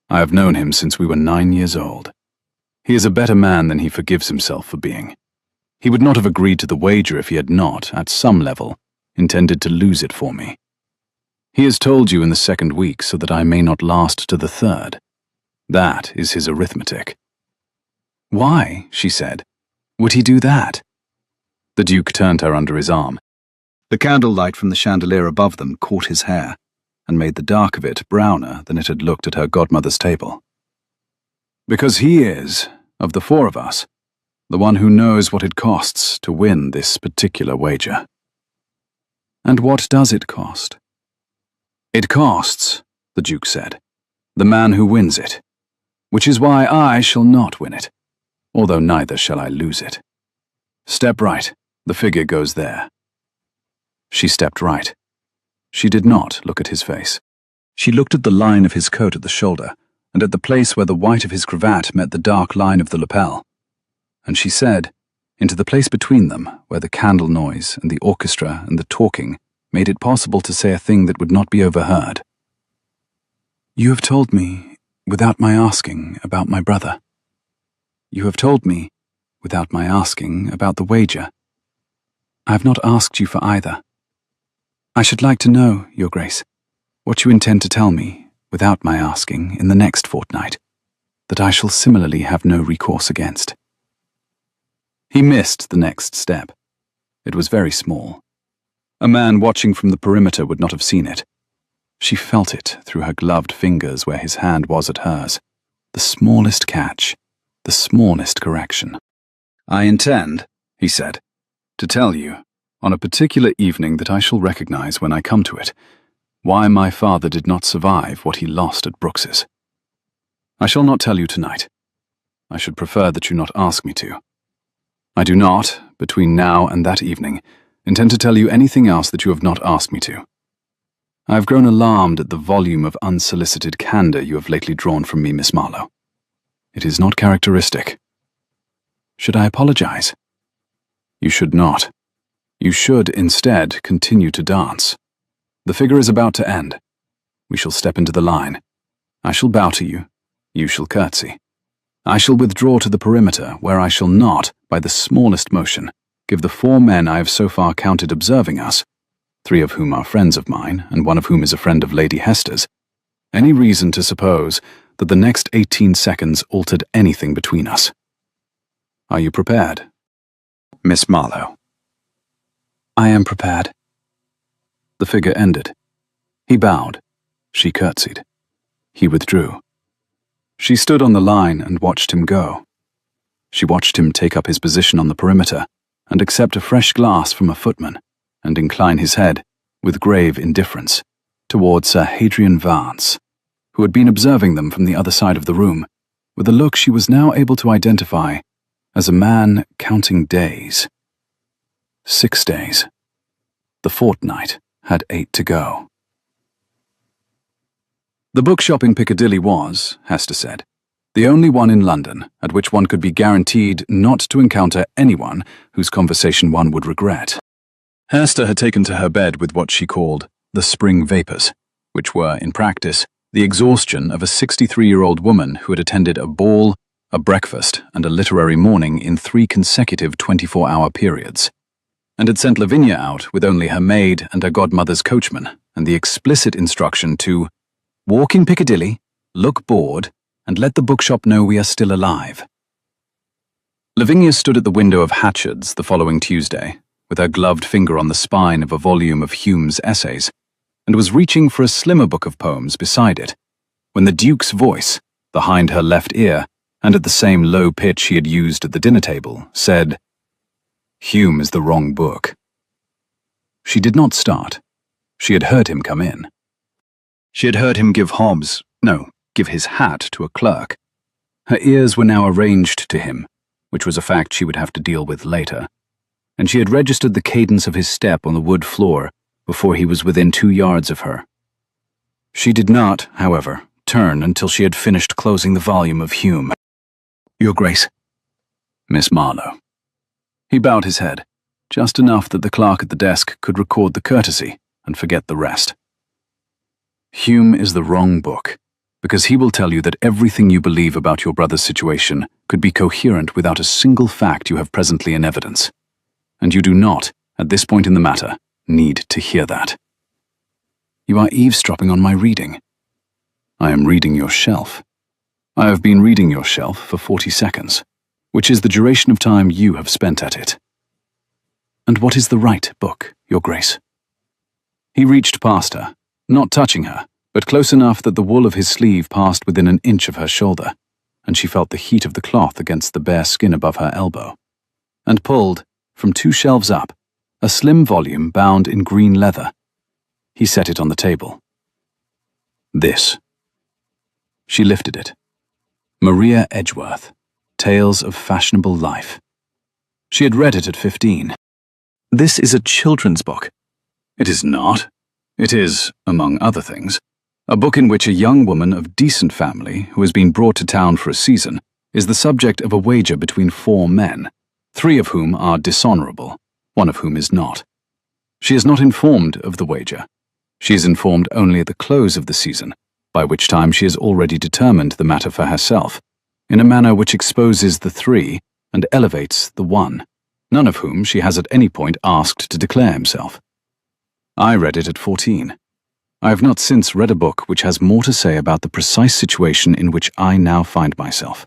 [SPEAKER 1] "I have known him since we were 9 years old. He is a better man than he forgives himself for being. He would not have agreed to the wager if he had not, at some level, intended to lose it for me. He has told you in the 2nd week so that I may not last to the 3rd. That is his arithmetic." "Why," she said, "would he do that?" The Duke turned her under his arm. The candlelight from the chandelier above them caught his hair, and made the dark of it browner than it had looked at her godmother's table. "Because he is, of the 4 of us, the one who knows what it costs to win this particular wager." "And what does it cost?" "It costs," the Duke said, "the man who wins it, which is why I shall not win it, although neither shall I lose it. Step right, the figure goes there." She stepped right. She did not look at his face. She looked at the line of his coat at the shoulder, and at the place where the white of his cravat met the dark line of the lapel. And she said, into the place between them, where the candle noise and the orchestra and the talking made it possible to say a thing that would not be overheard, "You have told me, without my asking, about my brother. You have told me, without my asking, about the wager. I have not asked you for either. I should like to know, Your Grace, what you intend to tell me, without my asking, in the next fortnight, that I shall similarly have no recourse against." He missed the next step. It was very small. A man watching from the perimeter would not have seen it. She felt it through her gloved fingers where his hand was at hers. The smallest catch, the smallest correction. "I intend," he said, "to tell you, on a particular evening that I shall recognize when I come to it, why my father did not survive what he lost at Brooks's. I shall not tell you tonight. I should prefer that you not ask me to. I do not, between now and that evening, intend to tell you anything else that you have not asked me to. I have grown alarmed at the volume of unsolicited candor you have lately drawn from me, Miss Marlowe. It is not characteristic. Should I apologize?" "You should not. You should, instead, continue to dance. The figure is about to end. We shall step into the line. I shall bow to you. You shall curtsy. I shall withdraw to the perimeter, where I shall not, by the smallest motion, give the 4 men I have so far counted observing us, 3 of whom are friends of mine, and 1 of whom is a friend of Lady Hester's, any reason to suppose that the next 18 seconds altered anything between us. Are you prepared, Miss Marlowe?" "I am prepared." The figure ended. He bowed. She curtsied. He withdrew. She stood on the line and watched him go. She watched him take up his position on the perimeter and accept a fresh glass from a footman, and incline his head, with grave indifference, towards Sir Hadrian Vance, who had been observing them from the other side of the room, with a look she was now able to identify as a man counting days. 6 days. The fortnight had 8 to go. The bookshop in Piccadilly was, Hester said, the only one in London at which one could be guaranteed not to encounter anyone whose conversation one would regret. Hester had taken to her bed with what she called the spring vapours, which were, in practice, the exhaustion of a 63-year-old woman who had attended a ball, a breakfast, and a literary morning in 3 consecutive 24-hour periods, and had sent Lavinia out with only her maid and her godmother's coachman, and the explicit instruction to walk in Piccadilly, look bored, and let the bookshop know we are still alive. Lavinia stood at the window of Hatchard's the following Tuesday, with her gloved finger on the spine of a volume of Hume's essays, and was reaching for a slimmer book of poems beside it, when the Duke's voice, behind her left ear, and at the same low pitch he had used at the dinner table, said, "Hume is the wrong book." She did not start. She had heard him come in. She had heard him give his hat to a clerk. Her ears were now arranged to him, which was a fact she would have to deal with later, and she had registered the cadence of his step on the wood floor before he was within 2 yards of her. She did not, however, turn until she had finished closing the volume of Hume. "Your Grace." "Miss Marlowe." He bowed his head, just enough that the clerk at the desk could record the courtesy and forget the rest. "Hume is the wrong book, because he will tell you that everything you believe about your brother's situation could be coherent without a single fact you have presently in evidence. And you do not, at this point in the matter, need to hear that. You are eavesdropping on my reading." "I am reading your shelf. I have been reading your shelf for 40 seconds, which is the duration of time you have spent at it." "And what is the right book, Your Grace?" He reached past her, not touching her, but close enough that the wool of his sleeve passed within an inch of her shoulder, and she felt the heat of the cloth against the bare skin above her elbow, and pulled, from 2 shelves up, a slim volume bound in green leather. He set it on the table. "This." She lifted it. Maria Edgeworth, Tales of Fashionable Life. She had read it at 15. "This is a children's book." "It is not. It is, among other things, a book in which a young woman of decent family who has been brought to town for a season is the subject of a wager between 4 men, 3 of whom are dishonorable, 1 of whom is not. She is not informed of the wager. She is informed only at the close of the season, by which time she has already determined the matter for herself, in a manner which exposes the 3 and elevates the 1, none of whom she has at any point asked to declare himself. I read it at 14. I have not since read a book which has more to say about the precise situation in which I now find myself.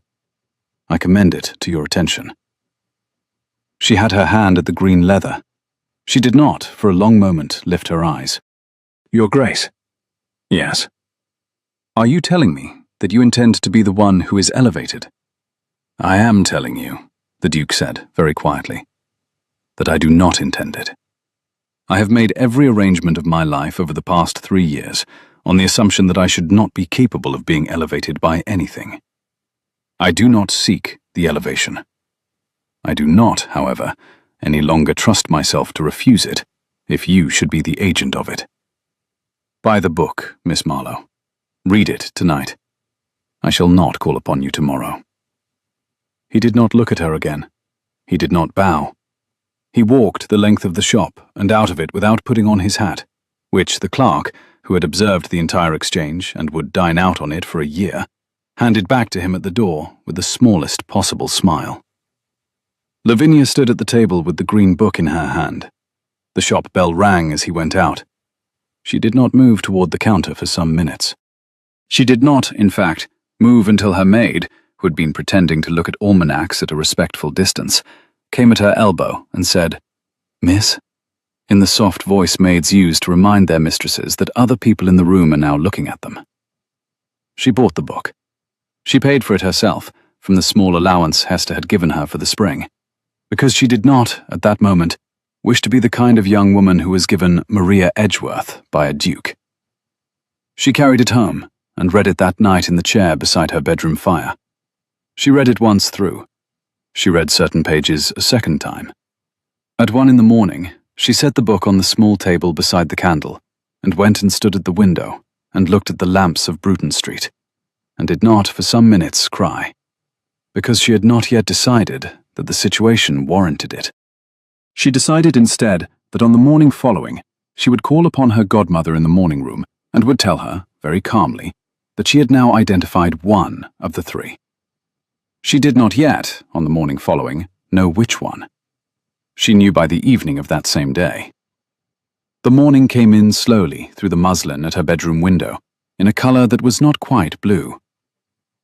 [SPEAKER 1] I commend it to your attention." She had her hand at the green leather. She did not, for a long moment, lift her eyes. "Your Grace." "Yes." "Are you telling me that you intend to be the one who is elevated?" "I am telling you," the Duke said, very quietly, "that I do not intend it. I have made every arrangement of my life over the past 3 years on the assumption that I should not be capable of being elevated by anything. I do not seek the elevation. I do not, however, any longer trust myself to refuse it if you should be the agent of it. Buy the book, Miss Marlowe. Read it tonight. I shall not call upon you tomorrow." He did not look at her again. He did not bow. He walked the length of the shop and out of it without putting on his hat, which the clerk, who had observed the entire exchange and would dine out on it for a year, handed back to him at the door with the smallest possible smile. Lavinia stood at the table with the green book in her hand. The shop bell rang as he went out. She did not move toward the counter for some minutes. She did not, in fact, move until her maid, who had been pretending to look at almanacs at a respectful distance, came at her elbow and said, "Miss?" in the soft voice maids use to remind their mistresses that other people in the room are now looking at them. She bought the book. She paid for it herself, from the small allowance Hester had given her for the spring, because she did not, at that moment, wish to be the kind of young woman who was given Maria Edgeworth by a duke. She carried it home and read it that night in the chair beside her bedroom fire, She read it once through. She read certain pages a second time. At 1 in the morning, she set the book on the small table beside the candle and went and stood at the window and looked at the lamps of Bruton Street, and did not for some minutes cry, because she had not yet decided that the situation warranted it. She decided instead that on the morning following, she would call upon her godmother in the morning room and would tell her, very calmly, that she had now identified one of the three. She did not yet, on the morning following, know which one. She knew by the evening of that same day. The morning came in slowly through the muslin at her bedroom window, in a color that was not quite blue.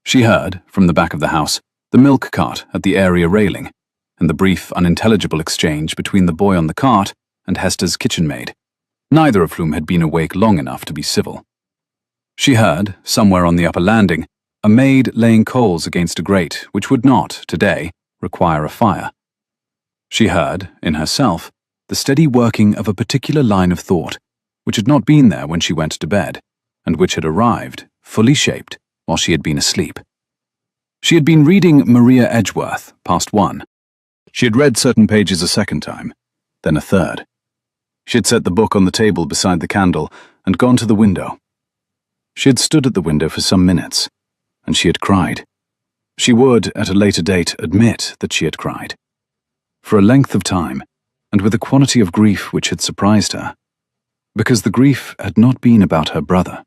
[SPEAKER 1] She heard, from the back of the house, the milk cart at the area railing, and the brief, unintelligible exchange between the boy on the cart and Hester's kitchen maid, neither of whom had been awake long enough to be civil. She heard, somewhere on the upper landing, a maid laying coals against a grate which would not, today, require a fire. She heard, in herself, the steady working of a particular line of thought, which had not been there when she went to bed, and which had arrived, fully shaped, while she had been asleep. She had been reading Maria Edgeworth, past 1. She had read certain pages a second time, then a third. She had set the book on the table beside the candle and gone to the window. She had stood at the window for some minutes, and she had cried. She would, at a later date, admit that she had cried. For a length of time, and with a quantity of grief which had surprised her, because the grief had not been about her brother.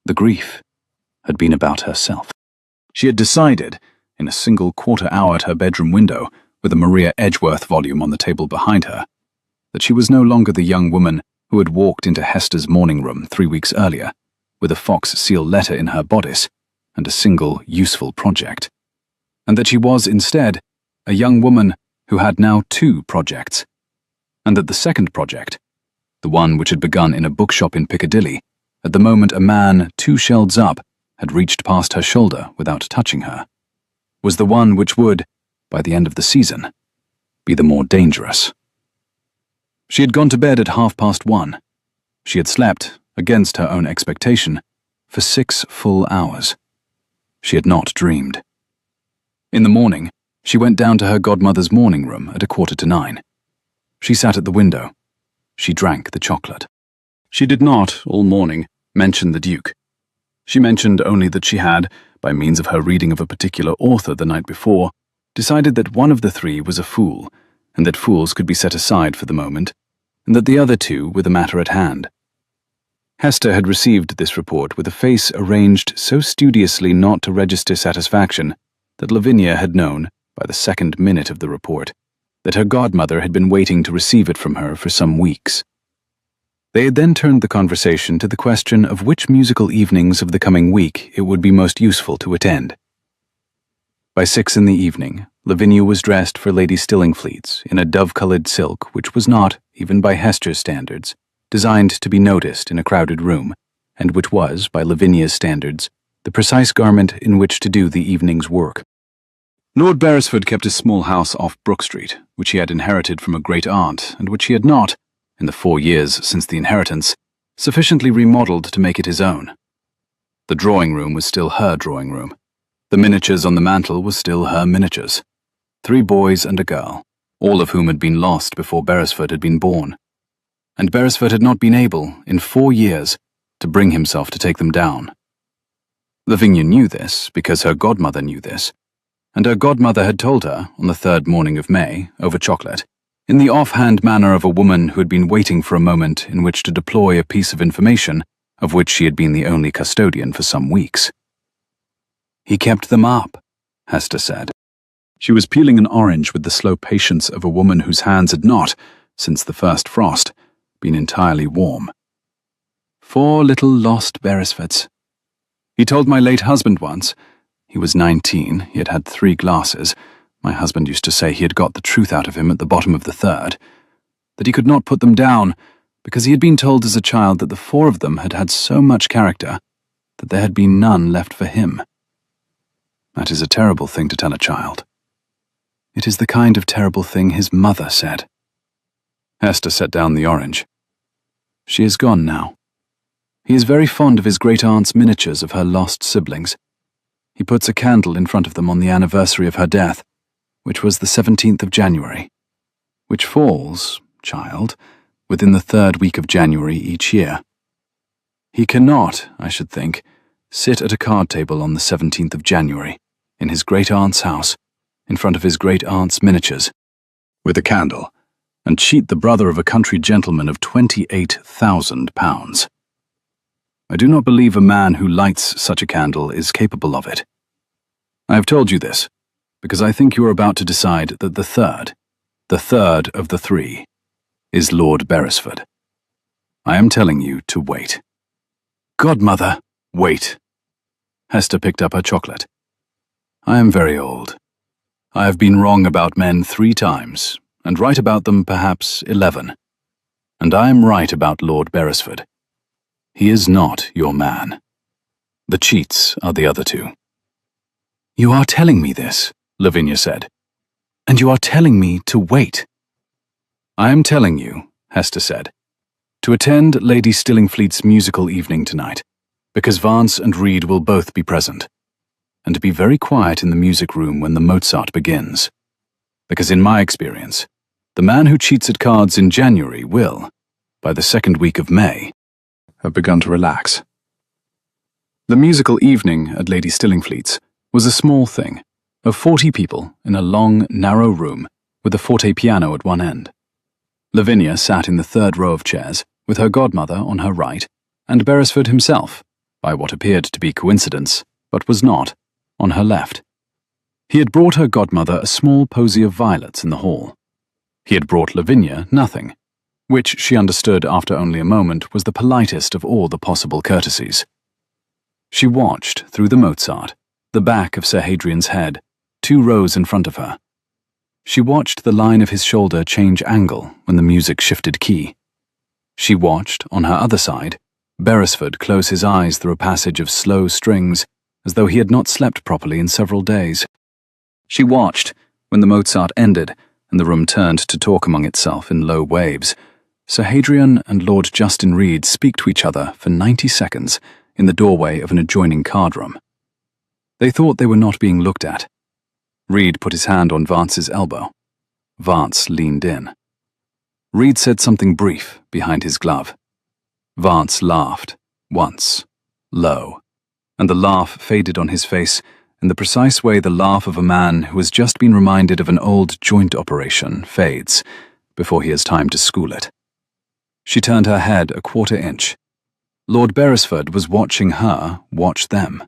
[SPEAKER 1] The grief had been about herself. She had decided, in a single quarter hour at her bedroom window, with a Maria Edgeworth volume on the table behind her, that she was no longer the young woman who had walked into Hester's morning room 3 weeks earlier, with a fox seal letter in her bodice and a single useful project, and that she was, instead, a young woman who had now 2 projects, and that the second project, the one which had begun in a bookshop in Piccadilly, at the moment a man 2 shelves up had reached past her shoulder without touching her, was the one which would, by the end of the season, be the more dangerous. She had gone to bed at 1:30. She had slept, against her own expectation, for 6 full hours. She had not dreamed. In the morning, she went down to her godmother's morning room at 9:15. She sat at the window. She drank the chocolate. She did not, all morning, mention the Duke. She mentioned only that she had, by means of her reading of a particular author the night before, decided that one of the 3 was a fool, and that fools could be set aside for the moment, and that the other 2 were the matter at hand. Hester had received this report with a face arranged so studiously not to register satisfaction that Lavinia had known, by the second minute of the report, that her godmother had been waiting to receive it from her for some weeks. They had then turned the conversation to the question of which musical evenings of the coming week it would be most useful to attend. By 6 in the evening, Lavinia was dressed for Lady Stillingfleet's in a dove-coloured silk which was not, even by Hester's standards, designed to be noticed in a crowded room, and which was, by Lavinia's standards, the precise garment in which to do the evening's work. Lord Beresford kept a small house off Brook Street, which he had inherited from a great-aunt, and which he had not, in the 4 years since the inheritance, sufficiently remodelled to make it his own. The drawing-room was still her drawing-room. The miniatures on the mantel were still her miniatures. 3 boys and a girl, all of whom had been lost before Beresford had been born. And Beresford had not been able, in 4 years, to bring himself to take them down. Lavinia knew this, because her godmother knew this, and her godmother had told her, on the 3rd morning of May, over chocolate, in the offhand manner of a woman who had been waiting for a moment in which to deploy a piece of information of which she had been the only custodian for some weeks. "He kept them up," Hester said. She was peeling an orange with the slow patience of a woman whose hands had not, since the first frost, been entirely warm. "4 little lost Beresfords. He told my late husband once, he was 19, he had had 3 glasses, my husband used to say he had got the truth out of him at the bottom of the 3rd, that he could not put them down, because he had been told as a child that the 4 of them had had so much character that there had been none left for him. That is a terrible thing to tell a child. It is the kind of terrible thing his mother said." Hester set down the orange. "She is gone now. He is very fond of his great-aunt's miniatures of her lost siblings. He puts a candle in front of them on the anniversary of her death, which was the 17th of January, which falls, child, within the 3rd week of January each year. He cannot, I should think, sit at a card table on the 17th of January, in his great-aunt's house, in front of his great-aunt's miniatures, with a candle, and cheat the brother of a country gentleman of £28,000. I do not believe a man who lights such a candle is capable of it. I have told you this, because I think you are about to decide that the third of the three, is Lord Beresford. I am telling you to wait. Godmother, wait. Hester picked up her chocolate. I am very old. I have been wrong about men 3 times, and right about them perhaps 11. And I am right about Lord Beresford. He is not your man. The cheats are the other 2. You are telling me this, Lavinia said. And you are telling me to wait. I am telling you, Hester said, to attend Lady Stillingfleet's musical evening tonight, because Vance and Reed will both be present, and to be very quiet in the music room when the Mozart begins, because in my experience, the man who cheats at cards in January will, by the 2nd week of May, have begun to relax. The musical evening at Lady Stillingfleet's was a small thing, of 40 people in a long, narrow room with a forte piano at one end. Lavinia sat in the 3rd row of chairs, with her godmother on her right, and Beresford himself, by what appeared to be coincidence, but was not, on her left. He had brought her godmother a small posy of violets in the hall. He had brought Lavinia nothing, which she understood after only a moment was the politest of all the possible courtesies. She watched, through the Mozart, the back of Sir Hadrian's head, 2 rows in front of her. She watched the line of his shoulder change angle when the music shifted key. She watched, on her other side, Beresford close his eyes through a passage of slow strings, as though he had not slept properly in several days. She watched, when the Mozart ended, and the room turned to talk among itself in low waves, Sir Hadrian and Lord Justin Reed speak to each other for 90 seconds in the doorway of an adjoining card room. They thought they were not being looked at. Reed put his hand on Vance's elbow. Vance leaned in. Reed said something brief behind his glove. Vance laughed, once, low, and the laugh faded on his face in the precise way the laugh of a man who has just been reminded of an old joint operation fades before he has time to school it. She turned her head a 1/4 inch. Lord Beresford was watching her watch them.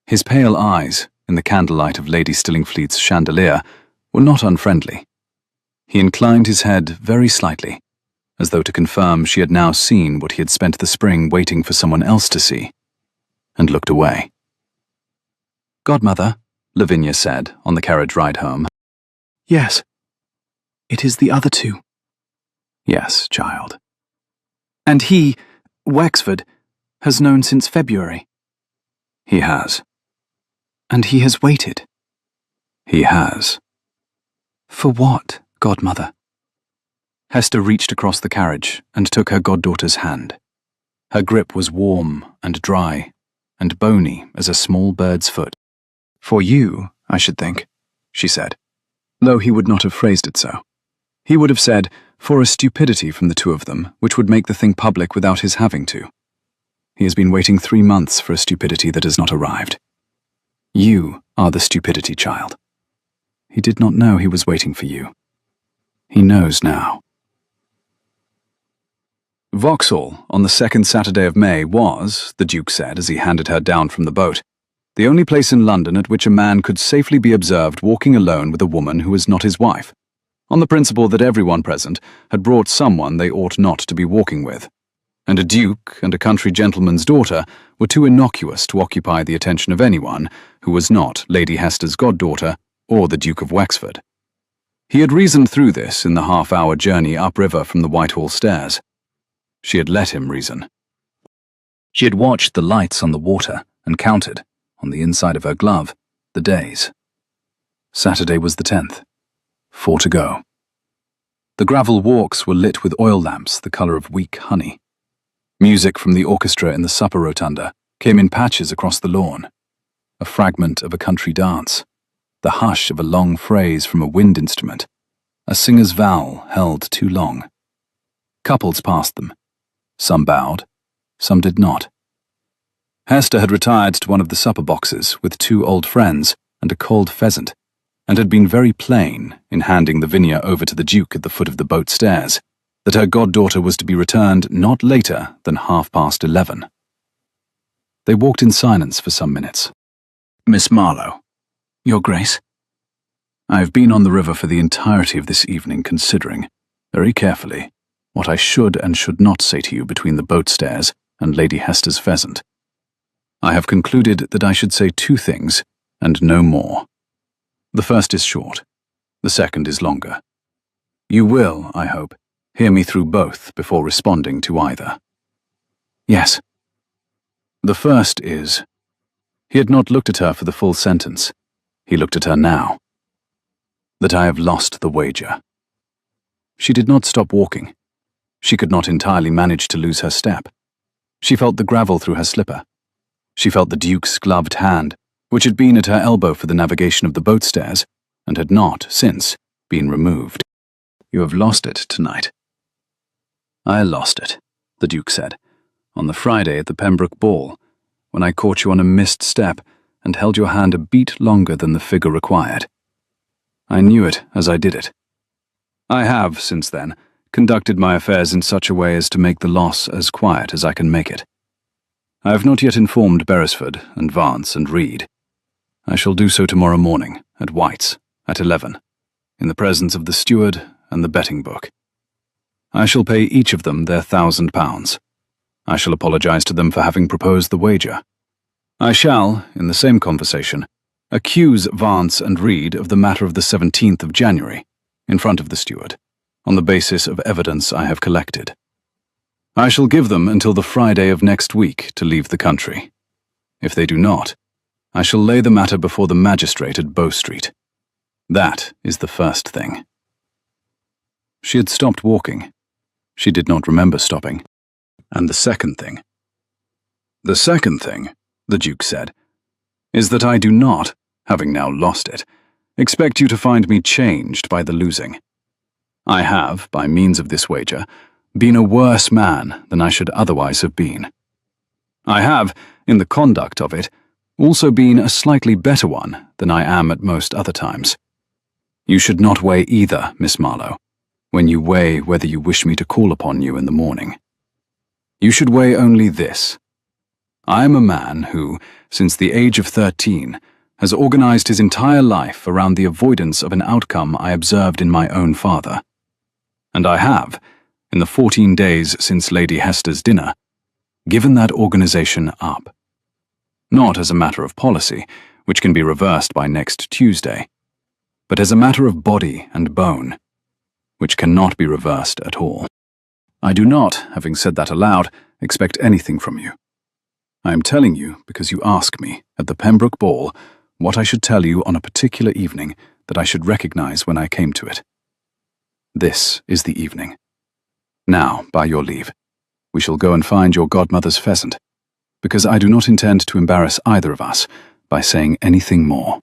[SPEAKER 1] His pale eyes, in the candlelight of Lady Stillingfleet's chandelier, were not unfriendly. He inclined his head very slightly, as though to confirm she had now seen what he had spent the spring waiting for someone else to see, and looked away. Godmother, Lavinia said on the carriage ride home. Yes. It is the other 2. Yes, child. And he, Wexford, has known since February. He has. And he has waited. He has. For what, Godmother? Hester reached across the carriage and took her goddaughter's hand. Her grip was warm and dry, and bony as a small bird's foot. For you, I should think, she said, though he would not have phrased it so. He would have said, for a stupidity from the 2 of them, which would make the thing public without his having to. He has been waiting 3 months for a stupidity that has not arrived. You are the stupidity, child. He did not know he was waiting for you. He knows now. Vauxhall, on the 2nd Saturday of May, was, the Duke said as he handed her down from the boat, the only place in London at which a man could safely be observed walking alone with a woman who was not his wife, on the principle that everyone present had brought someone they ought not to be walking with, and a duke and a country gentleman's daughter were too innocuous to occupy the attention of anyone who was not Lady Hester's goddaughter or the Duke of Wexford. He had reasoned through this in the half-hour journey upriver from the Whitehall stairs. She had let him reason. She had watched the lights on the water and counted, on the inside of her glove, the days. Saturday was the 10th. 4 to go. The gravel walks were lit with oil lamps the colour of weak honey. Music from the orchestra in the supper rotunda came in patches across the lawn. a fragment of a country dance, the hush of a long phrase from a wind instrument, a singer's vowel held too long. Couples passed them. Some bowed, some did not. Hester had retired to one of the supper boxes with 2 old friends and a cold pheasant, and had been very plain in handing Lavinia over to the Duke at the foot of the boat stairs, that her goddaughter was to be returned not later than 11:30. They walked in silence for some minutes. "Miss Marlowe, Your Grace, I have been on the river for the entirety of this evening considering, very carefully, what I should and should not say to you between the boat stairs and Lady Hester's pheasant. I have concluded that I should say 2 things, and no more. The first is short, the second is longer. You will, I hope, hear me through both before responding to either." "Yes." "The first is—" He had not looked at her for the full sentence. He looked at her now. "That I have lost the wager." She did not stop walking. She could not entirely manage to lose her step. She felt the gravel through her slipper. She felt the Duke's gloved hand, which had been at her elbow for the navigation of the boat stairs, and had not, since, been removed. "You have lost it tonight." "I lost it," the Duke said, "on the Friday at the Pembroke ball, when I caught you on a missed step and held your hand a beat longer than the figure required. I knew it as I did it. I have, since then, conducted my affairs in such a way as to make the loss as quiet as I can make it. I have not yet informed Beresford and Vance and Reed. I shall do so tomorrow morning, at White's, at 11, in the presence of the steward and the betting book. I shall pay each of them their £1,000. I shall apologize to them for having proposed the wager. I shall, in the same conversation, accuse Vance and Reed of the matter of the 17th of January, in front of the steward, on the basis of evidence I have collected. I shall give them until the Friday of next week to leave the country. If they do not, I shall lay the matter before the magistrate at Bow Street. That is the first thing." She had stopped walking. She did not remember stopping. "And the second thing?" "The second thing," the Duke said, "is that I do not, having now lost it, expect you to find me changed by the losing. I have, by means of this wager, been a worse man than I should otherwise have been. I have, in the conduct of it, also been a slightly better one than I am at most other times. You should not weigh either, Miss Marlowe, when you weigh whether you wish me to call upon you in the morning. You should weigh only this. I am a man who, since the age of 13, has organized his entire life around the avoidance of an outcome I observed in my own father. And I have, in the 14 days since Lady Hester's dinner, given that organization up. Not as a matter of policy, which can be reversed by next Tuesday, but as a matter of body and bone, which cannot be reversed at all. I do not, having said that aloud, expect anything from you. I am telling you because you ask me, at the Pembroke ball, what I should tell you on a particular evening that I should recognize when I came to it. This is the evening. Now, by your leave, we shall go and find your godmother's pheasant, because I do not intend to embarrass either of us by saying anything more."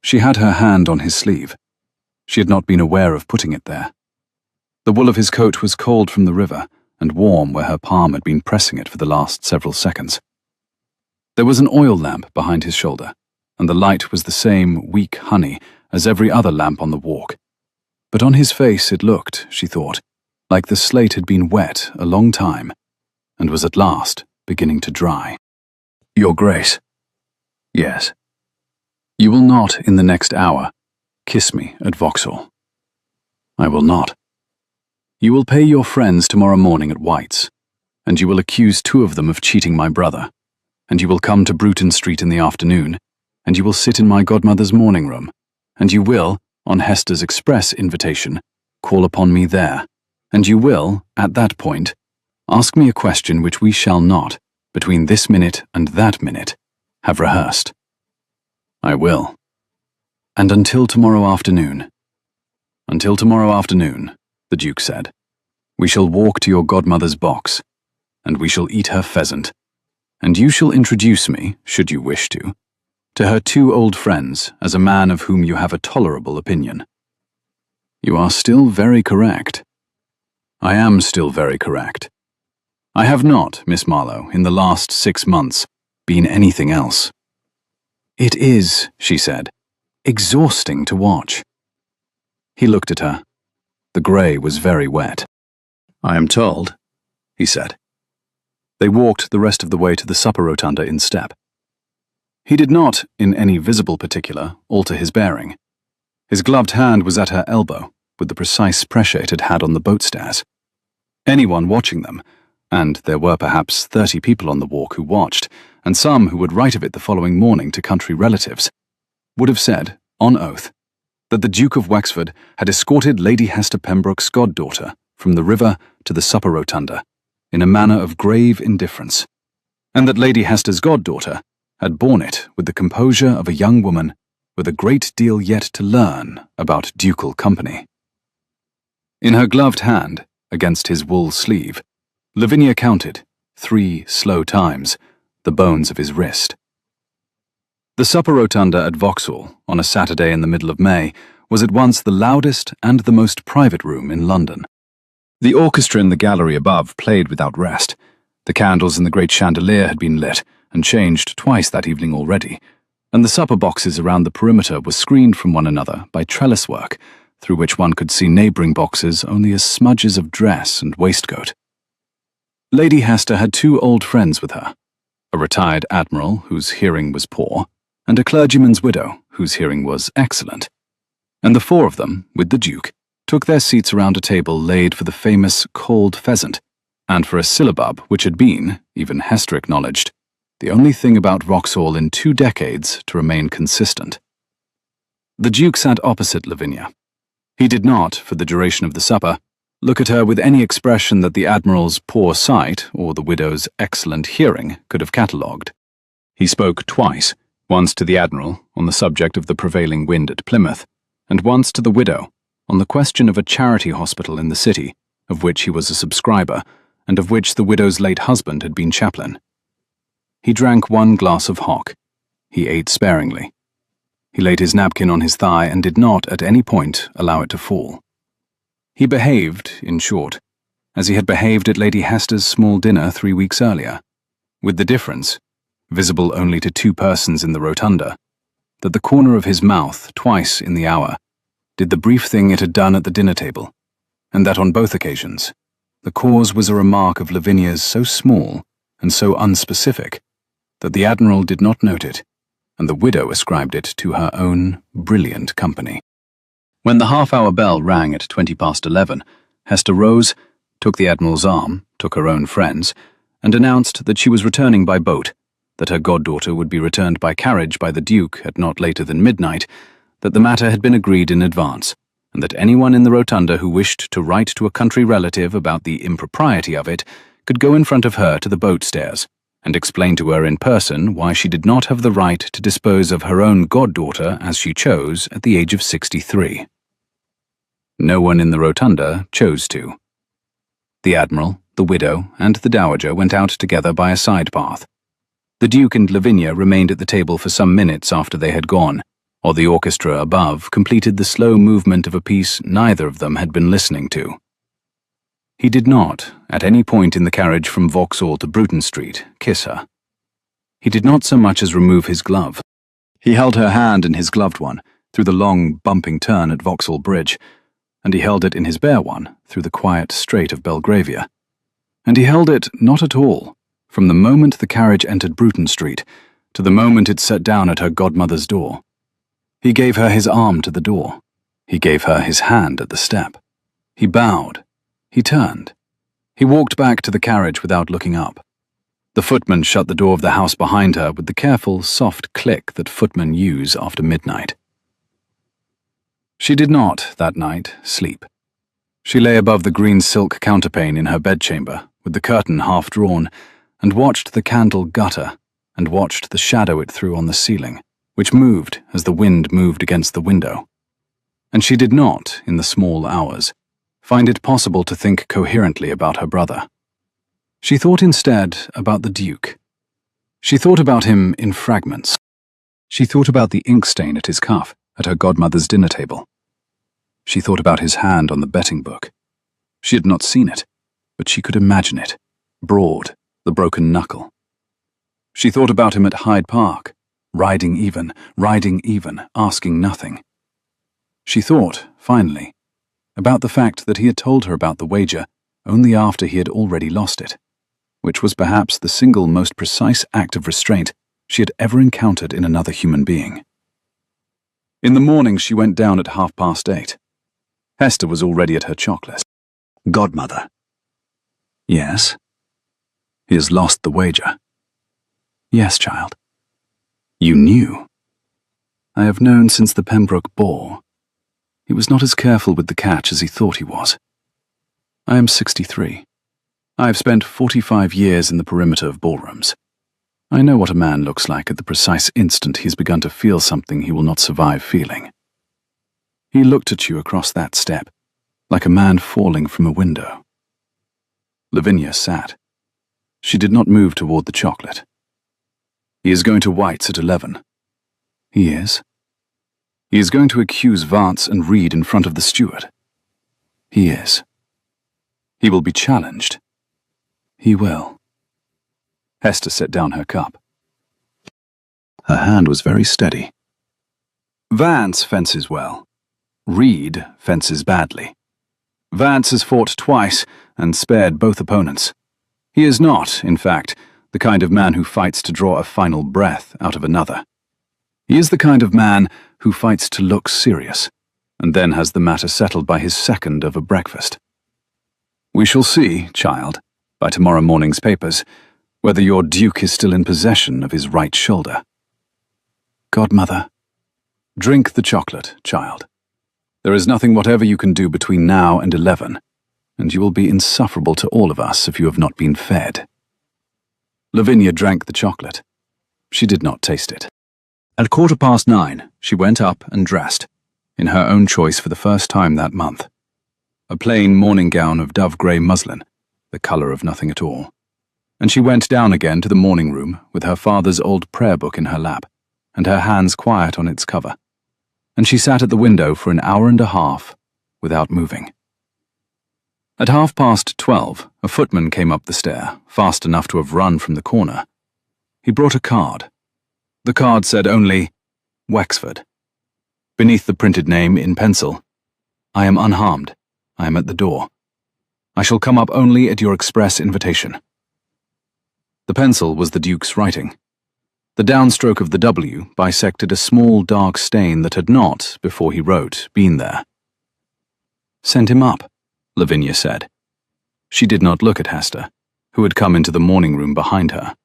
[SPEAKER 1] She had her hand on his sleeve. She had not been aware of putting it there. The wool of his coat was cold from the river and warm where her palm had been pressing it for the last several seconds. There was an oil lamp behind his shoulder, and the light was the same weak honey as every other lamp on the walk. But on his face it looked, she thought, like the slate had been wet a long time, and was at last beginning to dry. "Your Grace." "Yes." "You will not, in the next hour, kiss me at Vauxhall." "I will not." "You will pay your friends tomorrow morning at White's, and you will accuse 2 of them of cheating my brother, and you will come to Bruton Street in the afternoon, and you will sit in my godmother's morning room, and you will, on Hester's express invitation, call upon me there, and you will, at that point, ask me a question which we shall not, between this minute and that minute, have rehearsed." "I will." "And until tomorrow afternoon." "Until tomorrow afternoon," the Duke said, "we shall walk to your godmother's box, and we shall eat her pheasant, and you shall introduce me, should you wish to her two old friends as a man of whom you have a tolerable opinion. You are still very correct. I am still very correct. I have not, Miss Marlowe, in the last 6 months, been anything else. It is, she said, exhausting to watch. He looked at her. The grey was very wet. I am told, he said. They walked the rest of the way to the supper rotunda in step. He did not, in any visible particular, alter his bearing. His gloved hand was at her elbow, with the precise pressure it had had on the boat stairs. Anyone watching them, and there were perhaps 30 people on the walk who watched, and some who would write of it the following morning to country relatives, would have said, on oath, that the Duke of Wexford had escorted Lady Hester Pembroke's goddaughter from the river to the supper rotunda, in a manner of grave indifference, and that Lady Hester's goddaughter had borne it with the composure of a young woman with a great deal yet to learn about ducal company. In her gloved hand, against his wool sleeve, Lavinia counted, 3 slow times, the bones of his wrist. The supper rotunda at Vauxhall, on a Saturday in the middle of May, was at once the loudest and the most private room in London. The orchestra in the gallery above played without rest. The candles in the great chandelier had been lit and changed twice that evening already, and the supper boxes around the perimeter were screened from one another by trellis work, through which one could see neighbouring boxes only as smudges of dress and waistcoat. Lady Hester had 2 old friends with her, a retired admiral whose hearing was poor, and a clergyman's widow whose hearing was excellent, and the 4 of them, with the Duke, took their seats around a table laid for the famous cold pheasant, and for a syllabub which had been, even Hester acknowledged, the only thing about Vauxhall in 2 decades to remain consistent. The Duke sat opposite Lavinia. He did not, for the duration of the supper, look at her with any expression that the Admiral's poor sight or the widow's excellent hearing could have catalogued. He spoke twice, once to the Admiral on the subject of the prevailing wind at Plymouth, and once to the widow on the question of a charity hospital in the city, of which he was a subscriber, and of which the widow's late husband had been chaplain. He drank 1 glass of hock. He ate sparingly. He laid his napkin on his thigh and did not at any point allow it to fall. He behaved, in short, as he had behaved at Lady Hester's small dinner 3 weeks earlier, with the difference, visible only to 2 persons in the rotunda, that the corner of his mouth, twice in the hour, did the brief thing it had done at the dinner table, and that on both occasions, the cause was a remark of Lavinia's so small and so unspecific that the Admiral did not note it, and the widow ascribed it to her own brilliant company. When the half-hour bell rang at 11:20, Hester rose, took the Admiral's arm, took her own friend's, and announced that she was returning by boat, that her goddaughter would be returned by carriage by the Duke at not later than midnight, that the matter had been agreed in advance, and that anyone in the rotunda who wished to write to a country relative about the impropriety of it could go in front of her to the boat stairs, and explain to her in person why she did not have the right to dispose of her own goddaughter as she chose at the age of 63. No one in the rotunda chose to. The Admiral, the widow, and the Dowager went out together by a side path. The Duke and Lavinia remained at the table for some minutes after they had gone, or the orchestra above completed the slow movement of a piece neither of them had been listening to. He did not, at any point in the carriage from Vauxhall to Bruton Street, kiss her. He did not so much as remove his glove. He held her hand in his gloved one through the long, bumping turn at Vauxhall Bridge, and he held it in his bare one through the quiet strait of Belgravia. And he held it not at all, from the moment the carriage entered Bruton Street to the moment it set down at her godmother's door. He gave her his arm to the door. He gave her his hand at the step. He bowed. He turned. He walked back to the carriage without looking up. The footman shut the door of the house behind her with the careful, soft click that footmen use after midnight. She did not, that night, sleep. She lay above the green silk counterpane in her bedchamber, with the curtain half drawn, and watched the candle gutter, and watched the shadow it threw on the ceiling, which moved as the wind moved against the window. And she did not, in the small hours, find it possible to think coherently about her brother. She thought instead about the Duke. She thought about him in fragments. She thought about the ink stain at his cuff at her godmother's dinner table. She thought about his hand on the betting book. She had not seen it, but she could imagine it, broad, the broken knuckle. She thought about him at Hyde Park, riding even, asking nothing. She thought, finally, about the fact that he had told her about the wager only after he had already lost it, which was perhaps the single most precise act of restraint she had ever encountered in another human being. In the morning she went down at 8:30. Hester was already at her chocolate. "Godmother." "Yes?" "He has lost the wager." "Yes, child." "You knew?" "I have known since the Pembroke ball. He was not as careful with the catch as he thought he was. I am 63. I have spent 45 years in the perimeter of ballrooms. I know what a man looks like at the precise instant he has begun to feel something he will not survive feeling. He looked at you across that step, like a man falling from a window." Lavinia sat. She did not move toward the chocolate. "He is going to White's at 11. "He is." "He is going to accuse Vance and Reed in front of the steward." "He is." "He will be challenged." "He will." Hester set down her cup. Her hand was very steady. "Vance fences well. Reed fences badly. Vance has fought twice and spared both opponents. He is not, in fact, the kind of man who fights to draw a final breath out of another. He is the kind of man who fights to look serious, and then has the matter settled by his second over breakfast. We shall see, child, by tomorrow morning's papers, whether your Duke is still in possession of his right shoulder." "Godmother." "Drink the chocolate, child. There is nothing whatever you can do between now and 11, and you will be insufferable to all of us if you have not been fed." Lavinia drank the chocolate. She did not taste it. At 9:15, she went up and dressed, in her own choice for the first time that month. A plain morning gown of dove-grey muslin, the colour of nothing at all. And she went down again to the morning room with her father's old prayer book in her lap, and her hands quiet on its cover. And she sat at the window for an hour and a half, without moving. At 12:30, a footman came up the stair, fast enough to have run from the corner. He brought a card. The card said only, "Wexford." Beneath the printed name, in pencil, "I am unharmed. I am at the door. I shall come up only at your express invitation." The pencil was the Duke's writing. The downstroke of the W bisected a small dark stain that had not, before he wrote, been there. "Send him up," Lavinia said. She did not look at Hester, who had come into the morning room behind her.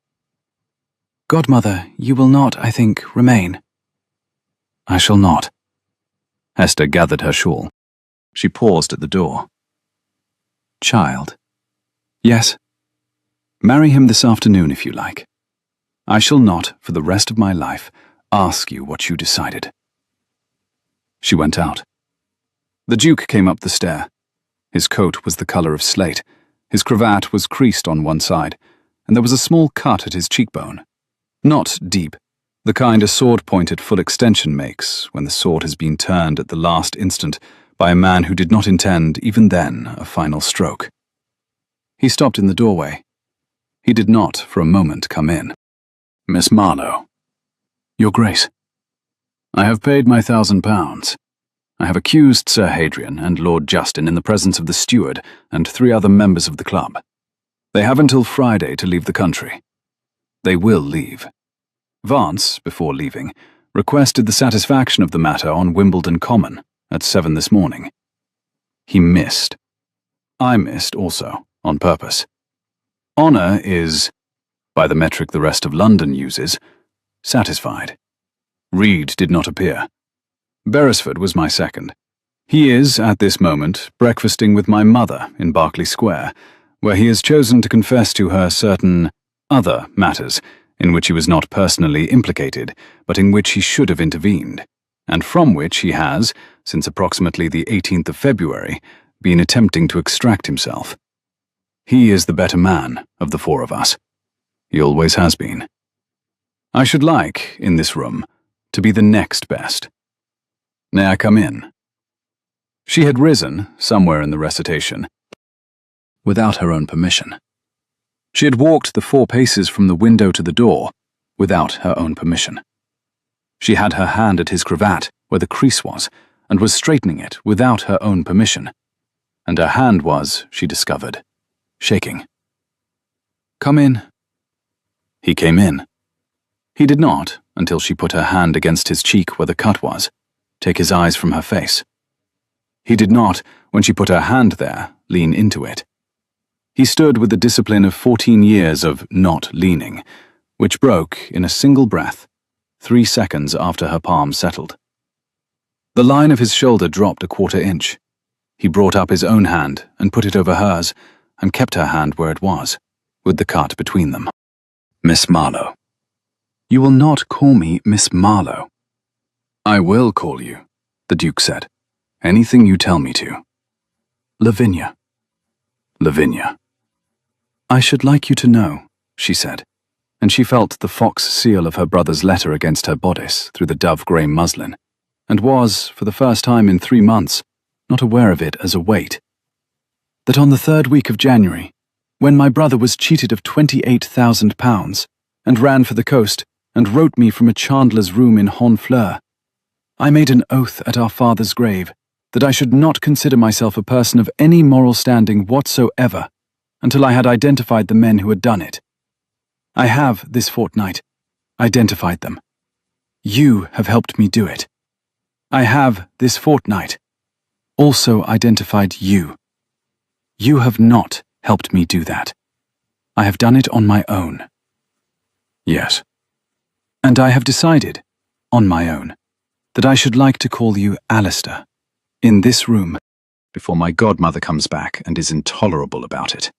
[SPEAKER 1] "Godmother, you will not, I think, remain." "I shall not." Hester gathered her shawl. She paused at the door. "Child." "Yes?" "Marry him this afternoon if you like. I shall not, for the rest of my life, ask you what you decided." She went out. The Duke came up the stair. His coat was the colour of slate, his cravat was creased on one side, and there was a small cut at his cheekbone. Not deep, the kind a sword-point at full extension makes when the sword has been turned at the last instant by a man who did not intend, even then, a final stroke. He stopped in the doorway. He did not, for a moment, come in. "Miss Marlowe." "Your Grace." "I have paid my £1,000. I have accused Sir Hadrian and Lord Justin in the presence of the steward and 3 other members of the club. They have until Friday to leave the country. They will leave. Vance, before leaving, requested the satisfaction of the matter on Wimbledon Common at 7 this morning. He missed. I missed also, on purpose. Honour is, by the metric the rest of London uses, satisfied. Reed did not appear. Beresford was my second. He is, at this moment, breakfasting with my mother in Berkeley Square, where he has chosen to confess to her certain other matters in which he was not personally implicated, but in which he should have intervened, and from which he has, since approximately the 18th of February, been attempting to extract himself. He is the better man of the 4 of us. He always has been. I should like, in this room, to be the next best. May I come in? She had risen, somewhere in the recitation, without her own permission. She had walked the 4 paces from the window to the door, without her own permission. She had her hand at his cravat, where the crease was, and was straightening it without her own permission. And her hand was, she discovered, shaking. Come in. He came in. He did not, until she put her hand against his cheek where the cut was, take his eyes from her face. He did not, when she put her hand there, lean into it. He stood with the discipline of 14 years of not leaning, which broke in a single breath, 3 seconds after her palm settled. The line of his shoulder dropped a 1/4 inch. He brought up his own hand and put it over hers, and kept her hand where it was, with the cut between them. Miss Marlowe. You will not call me Miss Marlowe. I will call you, the Duke said. Anything you tell me to. Lavinia. Lavinia. I should like you to know, she said, and she felt the fox seal of her brother's letter against her bodice through the dove-grey muslin, and was, for the first time in 3 months, not aware of it as a weight. That on the 3rd week of January, when my brother was cheated of £28,000, and ran for the coast, and wrote me from a chandler's room in Honfleur, I made an oath at our father's grave that I should not consider myself a person of any moral standing whatsoever until I had identified the men who had done it. I have, this fortnight, identified them. You have helped me do it. I have, this fortnight, also identified you. You have not helped me do that. I have done it on my own. Yes. And I have decided, on my own, that I should like to call you Alistair, in this room, before my godmother comes back and is intolerable about it.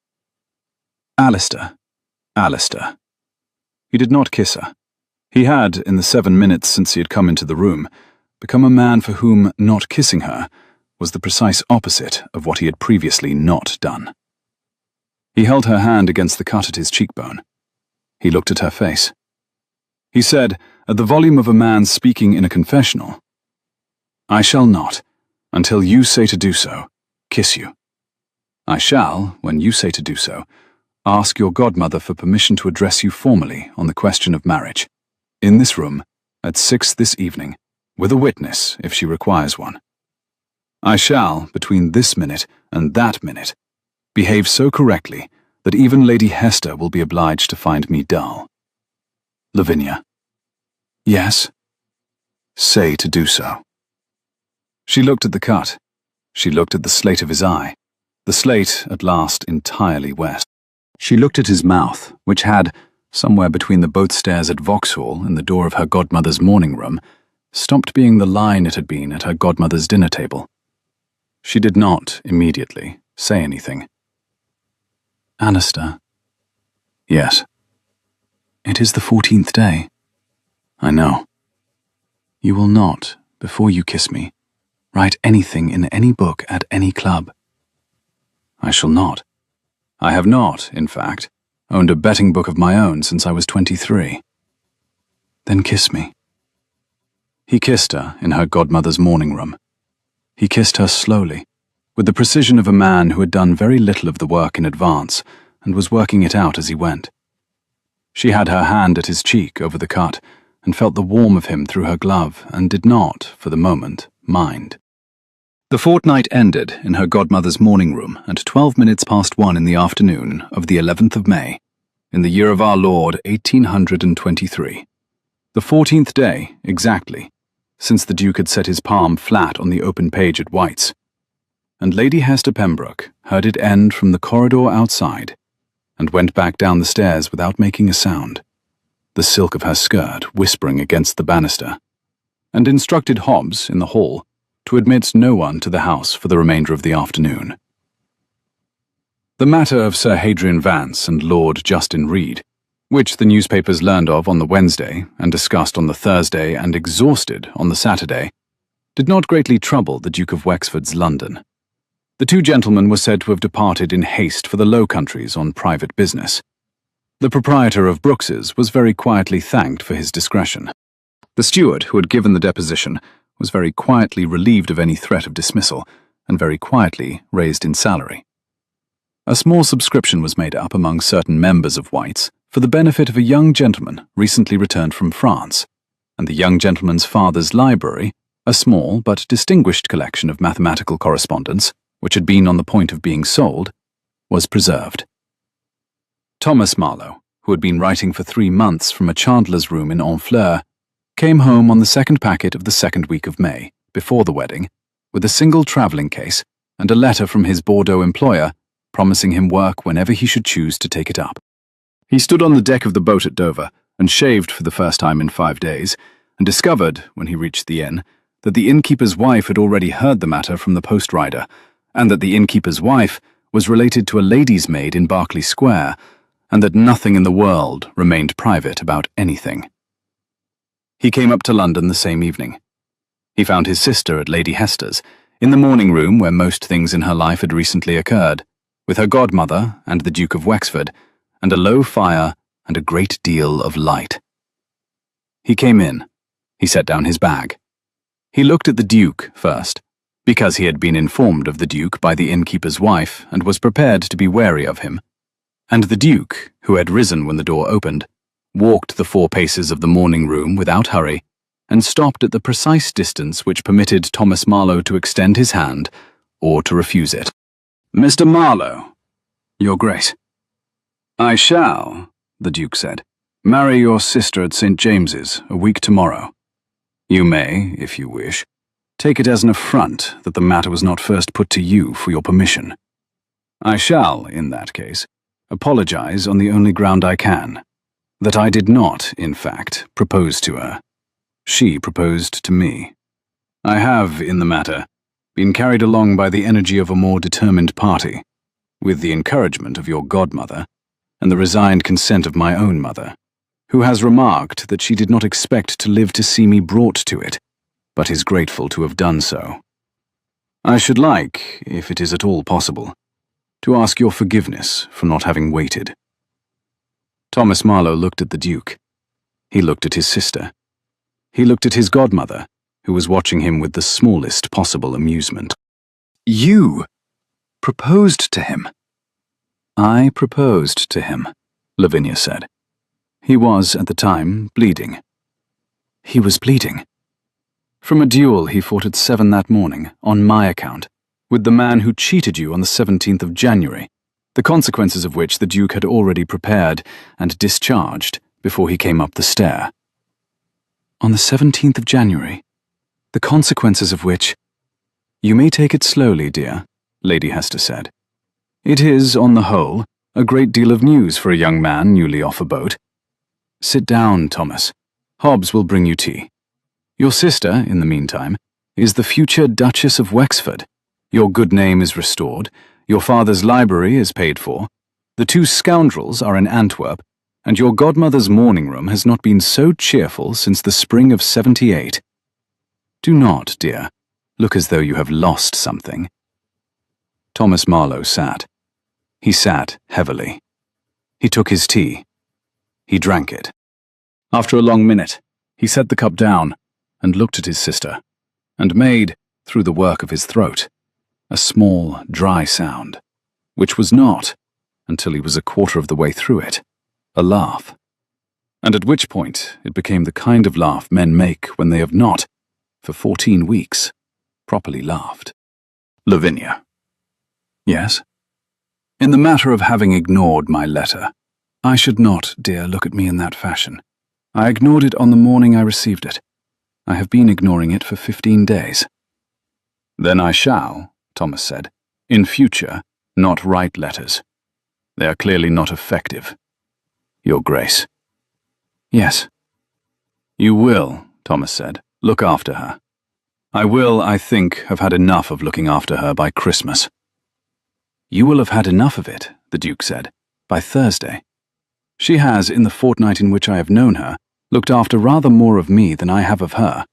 [SPEAKER 1] Alistair, Alistair. He did not kiss her. He had, in the 7 minutes since he had come into the room, become a man for whom not kissing her was the precise opposite of what he had previously not done. He held her hand against the cut at his cheekbone. He looked at her face. He said, at the volume of a man speaking in a confessional, I shall not, until you say to do so, kiss you. I shall, when you say to do so, ask your godmother for permission to address you formally on the question of marriage, in this room, at 6 this evening, with a witness if she requires one. I shall, between this minute and that minute, behave so correctly that even Lady Hester will be obliged to find me dull. Lavinia. Yes? Say to do so. She looked at the cut. She looked at the slate of his eye, the slate at last entirely wet. She looked at his mouth, which had, somewhere between the boat stairs at Vauxhall and the door of her godmother's morning room, stopped being the line it had been at her godmother's dinner table. She did not, immediately, say anything. Alistair. Yes. It is the 14th day. I know. You will not, before you kiss me, write anything in any book at any club. I shall not. I have not, in fact, owned a betting book of my own since I was 23. Then kiss me. He kissed her in her godmother's morning room. He kissed her slowly, with the precision of a man who had done very little of the work in advance and was working it out as he went. She had her hand at his cheek over the cut and felt the warmth of him through her glove and did not, for the moment, mind. The fortnight ended in her godmother's morning room at 12 minutes past 1 in the afternoon of the 11th of May, in the year of our Lord 1823. The 14th day, exactly, since the Duke had set his palm flat on the open page at White's, and Lady Hester Pembroke heard it end from the corridor outside, and went back down the stairs without making a sound, the silk of her skirt whispering against the banister, and instructed Hobbs, in the hall, to admit no one to the house for the remainder of the afternoon. The matter of Sir Hadrian Vance and Lord Justin Reed, which the newspapers learned of on the Wednesday and discussed on the Thursday and exhausted on the Saturday, did not greatly trouble the Duke of Wexford's London. The 2 gentlemen were said to have departed in haste for the Low Countries on private business. The proprietor of Brooks's was very quietly thanked for his discretion. The steward who had given the deposition was very quietly relieved of any threat of dismissal, and very quietly raised in salary. A small subscription was made up among certain members of White's for the benefit of a young gentleman recently returned from France, and the young gentleman's father's library, a small but distinguished collection of mathematical correspondence, which had been on the point of being sold, was preserved. Thomas Marlowe, who had been writing for 3 months from a chandler's room in Honfleur, came home on the second packet of the second week of May, before the wedding, with a single travelling case and a letter from his Bordeaux employer promising him work whenever he should choose to take it up. He stood on the deck of the boat at Dover and shaved for the first time in 5 days, and discovered, when he reached the inn, that the innkeeper's wife had already heard the matter from the post-rider, and that the innkeeper's wife was related to a lady's maid in Berkeley Square, and that nothing in the world remained private about anything. He came up to London the same evening. He found his sister at Lady Hester's, in the morning room where most things in her life had recently occurred, with her godmother and the Duke of Wexford, and a low fire and a great deal of light. He came in. He set down his bag. He looked at the Duke first, because he had been informed of the Duke by the innkeeper's wife and was prepared to be wary of him. And the Duke, who had risen when the door opened, walked the 4 paces of the morning room without hurry, and stopped at the precise distance which permitted Thomas Marlowe to extend his hand or to refuse it. "Mr. Marlowe, Your Grace." "I shall," the Duke said, "marry your sister at St. James's a week tomorrow. You may, if you wish, take it as an affront that the matter was not first put to you for your permission. I shall, in that case, apologize on the only ground I can, that I did not, in fact, propose to her. She proposed to me. I have, in the matter, been carried along by the energy of a more determined party, with the encouragement of your godmother, and the resigned consent of my own mother, who has remarked that she did not expect to live to see me brought to it, but is grateful to have done so. I should like, if it is at all possible, to ask your forgiveness for not having waited." Thomas Marlowe looked at the Duke. He looked at his sister. He looked at his godmother, who was watching him with the smallest possible amusement. "You proposed to him?" "I proposed to him," Lavinia said. "He was, at the time, bleeding." "He was bleeding?" "From a duel he fought at 7 that morning, on my account, with the man who cheated you on the 17th of January, the consequences of which the Duke had already prepared and discharged before he came up the stair." "On the 17th of January? The consequences of which—" "You may take it slowly, dear," Lady Hester said. "It is, on the whole, a great deal of news for a young man newly off a boat. Sit down, Thomas. Hobbs will bring you tea. Your sister, in the meantime, is the future Duchess of Wexford. Your good name is restored, your father's library is paid for, the 2 scoundrels are in Antwerp, and your godmother's morning room has not been so cheerful since the spring of '78. Do not, dear, look as though you have lost something." Thomas Marlowe sat. He sat heavily. He took his tea. He drank it. After a long minute, he set the cup down and looked at his sister, and made, through the work of his throat, a small, dry sound, which was not, until he was a quarter of the way through it, a laugh, and at which point it became the kind of laugh men make when they have not, for 14 weeks, properly laughed. "Lavinia." "Yes?" "In the matter of having ignored my letter, I should not, dear, look at me in that fashion. I ignored it on the morning I received it. I have been ignoring it for 15 days. "Then I shall," Thomas said, "in future, not write letters. They are clearly not effective. Your Grace." "Yes." "You will," Thomas said, "look after her. I will, I think, have had enough of looking after her by Christmas." "You will have had enough of it," the Duke said, "by Thursday. She has, in the fortnight in which I have known her, looked after rather more of me than I have of her.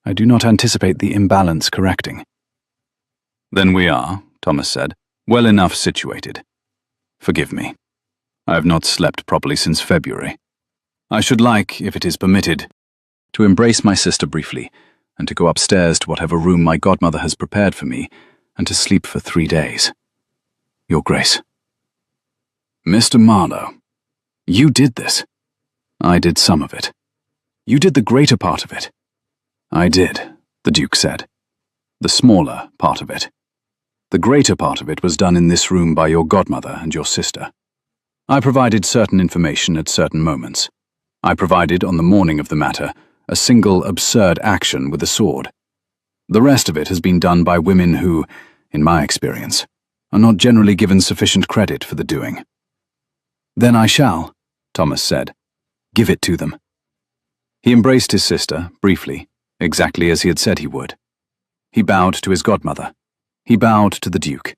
[SPEAKER 1] I do not anticipate the imbalance correcting." "Then we are," Thomas said, "well enough situated. Forgive me." I have not slept properly since February. I should like, if it is permitted, to embrace my sister briefly, and to go upstairs to whatever room my godmother has prepared for me, and to sleep for 3 days. Your Grace. Mr. Marlowe, you did this. I did some of it. You did the greater part of it. I did, the Duke said. The smaller part of it. The greater part of it was done in this room by your godmother and your sister. I provided certain information at certain moments. I provided, on the morning of the matter, a single absurd action with a sword. The rest of it has been done by women who, in my experience, are not generally given sufficient credit for the doing. Then I shall, Thomas said, give it to them. He embraced his sister, briefly, exactly as he had said he would. He bowed to his godmother. He bowed to the Duke.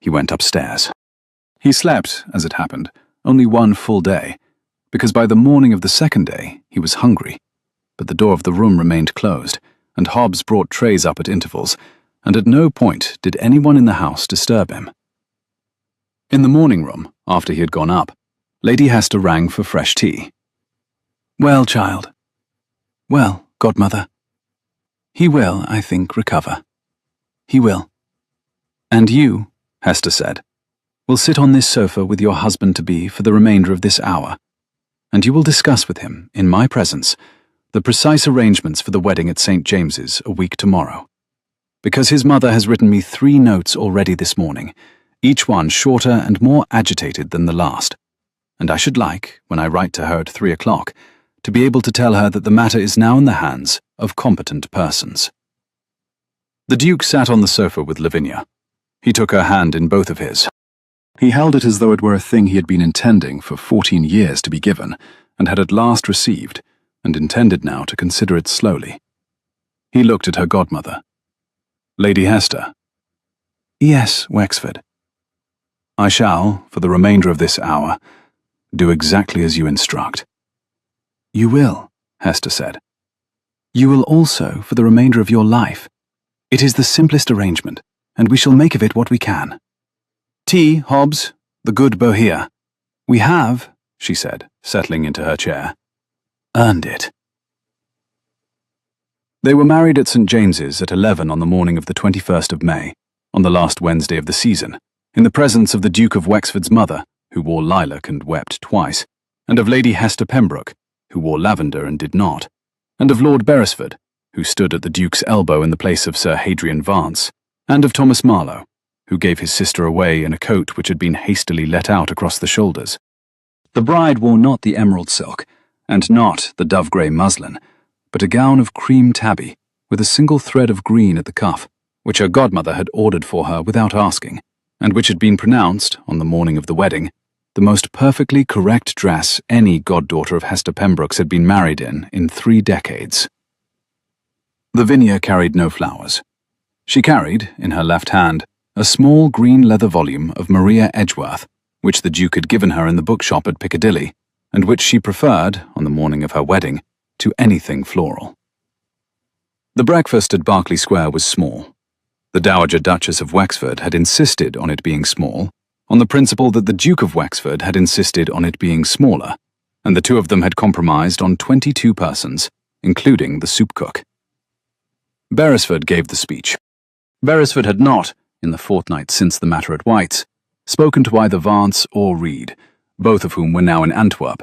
[SPEAKER 1] He went upstairs. He slept, as it happened, only 1 full day, because by the morning of the 2nd day he was hungry, but the door of the room remained closed, and Hobbs brought trays up at intervals, and at no point did anyone in the house disturb him. In the morning room, after he had gone up, Lady Hester rang for fresh tea. Well, child. Well, godmother. He will, I think, recover. He will. And you, Hester said, will sit on this sofa with your husband-to-be for the remainder of this hour, and you will discuss with him, in my presence, the precise arrangements for the wedding at St. James's a week tomorrow. Because his mother has written me 3 notes already this morning, each one shorter and more agitated than the last, and I should like, when I write to her at 3 o'clock, to be able to tell her that the matter is now in the hands of competent persons. The Duke sat on the sofa with Lavinia. He took her hand in both of his. He held it as though it were a thing he had been intending for 14 years to be given, and had at last received, and intended now to consider it slowly. He looked at her godmother. Lady Hester. Yes, Wexford. I shall, for the remainder of this hour, do exactly as you instruct. You will, Hester said. You will also for the remainder of your life. It is the simplest arrangement, and we shall make of it what we can. Tea, Hobbs, the good Bohea. We have, she said, settling into her chair, earned it. They were married at St. James's at 11 on the morning of the 21st of May, on the last Wednesday of the season, in the presence of the Duke of Wexford's mother, who wore lilac and wept twice, and of Lady Hester Pembroke, who wore lavender and did not, and of Lord Beresford, who stood at the Duke's elbow in the place of Sir Hadrian Vance, and of Thomas Marlowe, who gave his sister away in a coat which had been hastily let out across the shoulders. The bride wore not the emerald silk, and not the dove-grey muslin, but a gown of cream tabby, with a single thread of green at the cuff, which her godmother had ordered for her without asking, and which had been pronounced, on the morning of the wedding, the most perfectly correct dress any goddaughter of Hester Pembroke's had been married in 3 decades. Lavinia carried no flowers. She carried, in her left hand, a small green leather volume of Maria Edgeworth, which the Duke had given her in the bookshop at Piccadilly, and which she preferred, on the morning of her wedding, to anything floral. The breakfast at Berkeley Square was small. The Dowager Duchess of Wexford had insisted on it being small, on the principle that the Duke of Wexford had insisted on it being smaller, and the two of them had compromised on 22 persons, including the soup cook. Beresford gave the speech. Beresford had not, in the fortnight since the matter at White's, spoken to either Vance or Reed, both of whom were now in Antwerp,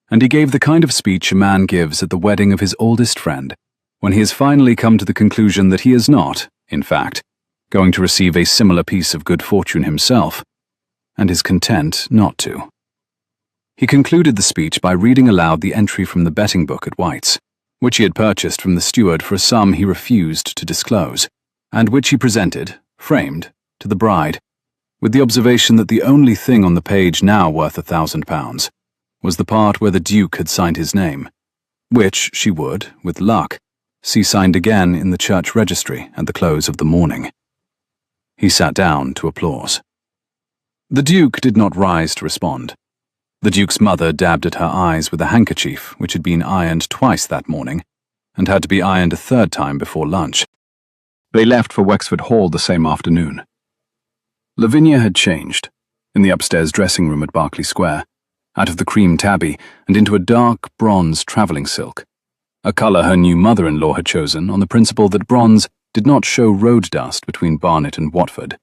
[SPEAKER 1] and he gave the kind of speech a man gives at the wedding of his oldest friend, when he has finally come to the conclusion that he is not, in fact, going to receive a similar piece of good fortune himself, and is content not to. He concluded the speech by reading aloud the entry from the betting book at White's, which he had purchased from the steward for a sum he refused to disclose, and which he presented, framed, to the bride, with the observation that the only thing on the page now worth £1,000 was the part where the Duke had signed his name, which she would, with luck, see signed again in the church registry at the close of the morning. He sat down to applause. The Duke did not rise to respond. The Duke's mother dabbed at her eyes with a handkerchief which had been ironed twice that morning, and had to be ironed a 3rd time before lunch. They left for Wexford Hall the same afternoon. Lavinia had changed. in the upstairs dressing room at Berkeley Square, out of the cream tabby and into a dark bronze travelling silk, a colour her new mother-in-law had chosen on the principle that bronze did not show road dust between Barnet and Watford.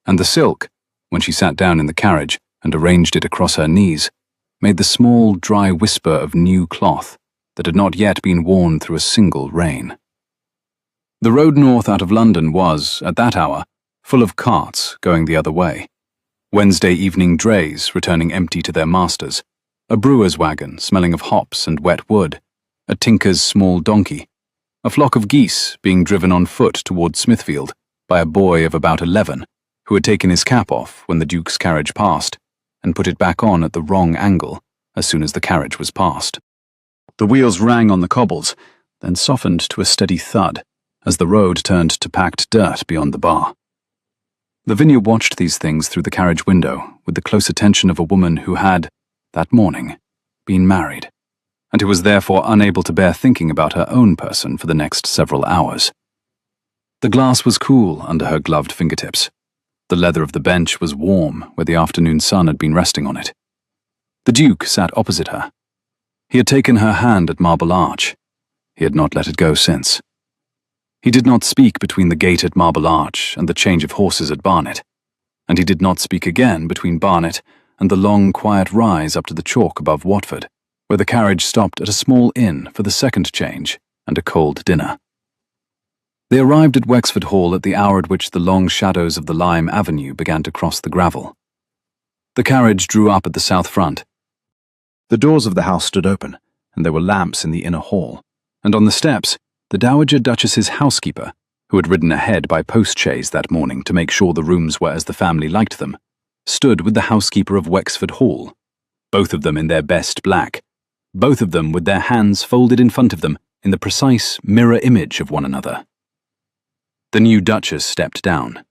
[SPEAKER 1] And the silk, when she sat down in the carriage and arranged it across her knees, made the small, dry whisper of new cloth that had not yet been worn through a single rain. The road north out of London was, at that hour, full of carts going the other way. Wednesday evening drays returning empty to their masters, a brewer's wagon smelling of hops and wet wood, a tinker's small donkey, a flock of geese being driven on foot toward Smithfield by a boy of about 11 who had taken his cap off when the Duke's carriage passed and put it back on at the wrong angle as soon as the carriage was past. The wheels rang on the cobbles, then softened to a steady thud as the road turned to packed dirt beyond the bar. Lavinia watched these things through the carriage window with the close attention of a woman who had, that morning, been married, and who was therefore unable to bear thinking about her own person for the next several hours. The glass was cool under her gloved fingertips. The leather of the bench was warm where the afternoon sun had been resting on it. The Duke sat opposite her. He had taken her hand at Marble Arch. He had not let it go since. He did not speak between the gate at Marble Arch and the change of horses at Barnet, and he did not speak again between Barnet and the long, quiet rise up to the chalk above Watford, where the carriage stopped at a small inn for the second change and a cold dinner. They arrived at Wexford Hall at the hour at which the long shadows of the lime avenue began to cross the gravel. The carriage drew up at the south front. The doors of the house stood open, and there were lamps in the inner hall, and on the steps, the Dowager Duchess's housekeeper, who had ridden ahead by post-chaise that morning to make sure the rooms were as the family liked them, stood with the housekeeper of Wexford Hall, both of them in their best black, both of them with their hands folded in front of them in the precise mirror image of one another. The new Duchess stepped down.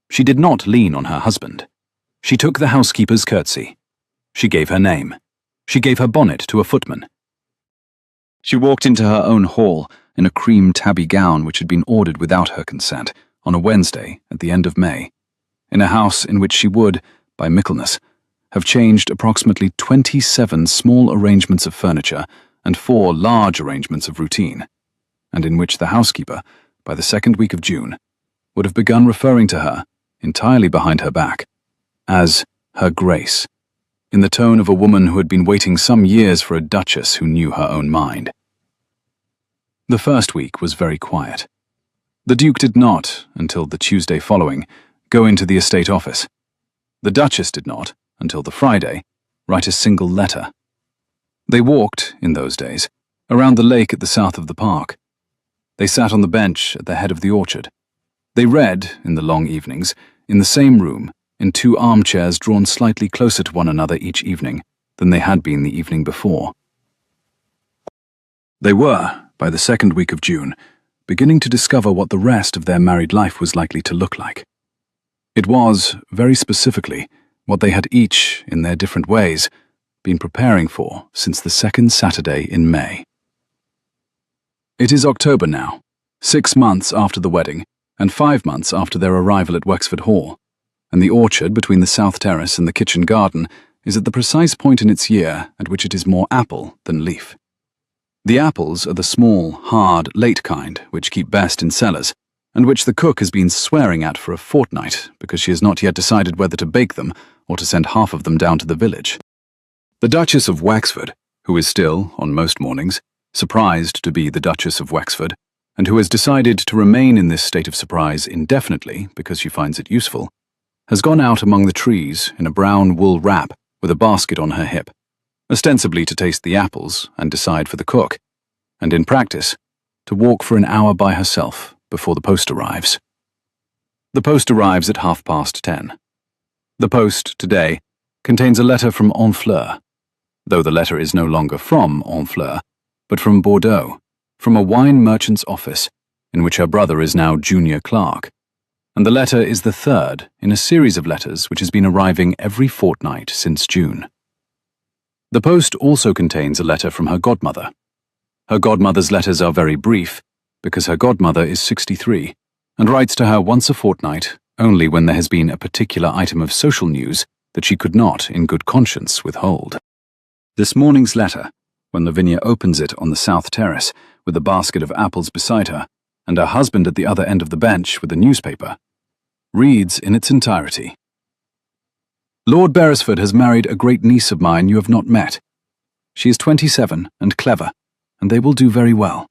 [SPEAKER 1] She did not lean on her husband. She took the housekeeper's curtsy. She gave her name. She gave her bonnet to a footman. She walked into her own hall in a cream tabby gown which had been ordered without her consent on a Wednesday at the end of May, in a house in which she would, by Michaelmas, have changed approximately 27 small arrangements of furniture and 4 large arrangements of routine, and in which the housekeeper, by the second week of June, would have begun referring to her, entirely behind her back, as Her Grace, in the tone of a woman who had been waiting some years for a duchess who knew her own mind. The first week was very quiet. The Duke did not, until the Tuesday following, go into the estate office. The Duchess did not, until the Friday, write a single letter. They walked, in those days, around the lake at the south of the park. They sat on the bench at the head of the orchard. They read, in the long evenings, in the same room, in 2 armchairs drawn slightly closer to one another each evening than they had been the evening before. They were, by the second week of June, beginning to discover what the rest of their married life was likely to look like. It was, very specifically, what they had each, in their different ways, been preparing for since the second Saturday in May. It is October now, 6 months after the wedding, and 5 months after their arrival at Wexford Hall, and the orchard between the south terrace and the kitchen garden is at the precise point in its year at which it is more apple than leaf. The apples are the small, hard, late kind which keep best in cellars, and which the cook has been swearing at for a fortnight because she has not yet decided whether to bake them or to send half of them down to the village. The Duchess of Wexford, who is still, on most mornings, surprised to be the Duchess of Wexford, and who has decided to remain in this state of surprise indefinitely because she finds it useful, has gone out among the trees in a brown wool wrap with a basket on her hip, ostensibly to taste the apples and decide for the cook, and in practice, to walk for an hour by herself before the post arrives. The post arrives at 10:30. The post, today, contains a letter from Honfleur, though the letter is no longer from Honfleur, but from Bordeaux, from a wine merchant's office, in which her brother is now junior clerk, and the letter is the third in a series of letters which has been arriving every fortnight since June. The post also contains a letter from her godmother. Her godmother's letters are very brief, because her godmother is 63, and writes to her once a fortnight only when there has been a particular item of social news that she could not, in good conscience, withhold. This morning's letter, when Lavinia opens it on the south terrace with a basket of apples beside her and her husband at the other end of the bench with a newspaper, reads in its entirety. Lord Beresford has married a great niece of mine you have not met. She is 27 and clever, and they will do very well.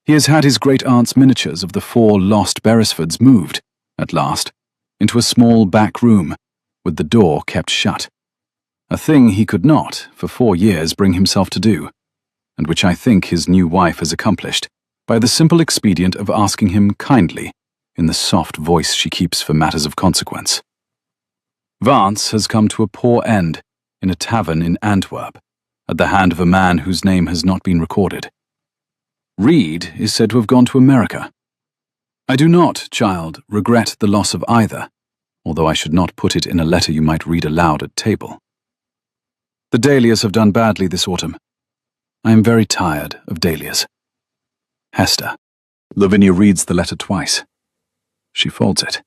[SPEAKER 1] He has had his great-aunt's miniatures of the 4 lost Beresfords moved, at last, into a small back room, with the door kept shut. A thing he could not, for 4 years, bring himself to do, and which I think his new wife has accomplished, by the simple expedient of asking him kindly, in the soft voice she keeps for matters of consequence. Vance has come to a poor end, in a tavern in Antwerp, at the hand of a man whose name has not been recorded. Reed is said to have gone to America. I do not, child, regret the loss of either, although I should not put it in a letter you might read aloud at table. The dahlias have done badly this autumn. I am very tired of dahlias. Hester. Lavinia reads the letter twice. She folds it.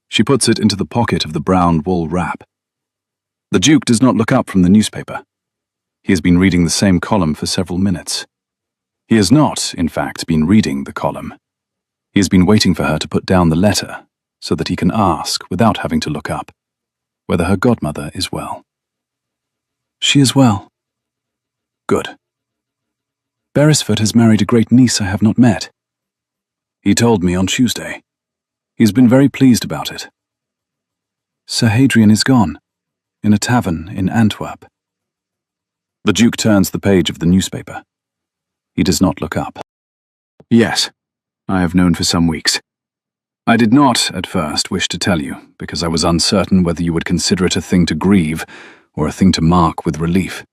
[SPEAKER 1] She puts it into the pocket of the brown wool wrap. The Duke does not look up from the newspaper. He has been reading the same column for several minutes. He has not, in fact, been reading the column. He has been waiting for her to put down the letter so that he can ask, without having to look up, whether her godmother is well. She is well. Good. Beresford has married a great niece I have not met. He told me on Tuesday. He has been very pleased about it. Sir Hadrian is gone, in a tavern in Antwerp. The Duke turns the page of the newspaper. He does not look up. Yes, I have known for some weeks. I did not, at first, wish to tell you, because I was uncertain whether you would consider it a thing to grieve or a thing to mark with relief.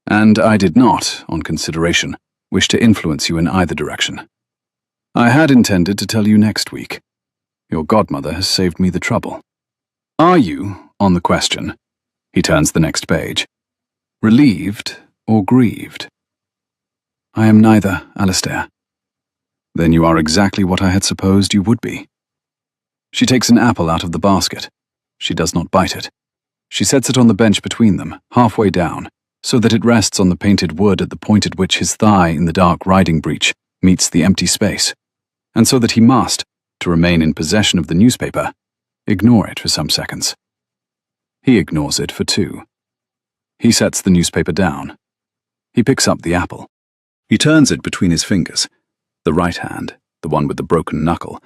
[SPEAKER 1] And I did not, on consideration, wish to influence you in either direction. I had intended to tell you next week. Your godmother has saved me the trouble. Are you, on the question, he turns the next page, relieved or grieved? I am neither, Alistair. Then you are exactly what I had supposed you would be. She takes an apple out of the basket. She does not bite it. She sets it on the bench between them, halfway down, so that it rests on the painted wood at the point at which his thigh in the dark riding breech meets the empty space, and so that he must, to remain in possession of the newspaper, ignore it for some seconds. He ignores it for 2. He sets the newspaper down. He picks up the apple. He turns it between his fingers, the right hand, the one with the broken knuckle,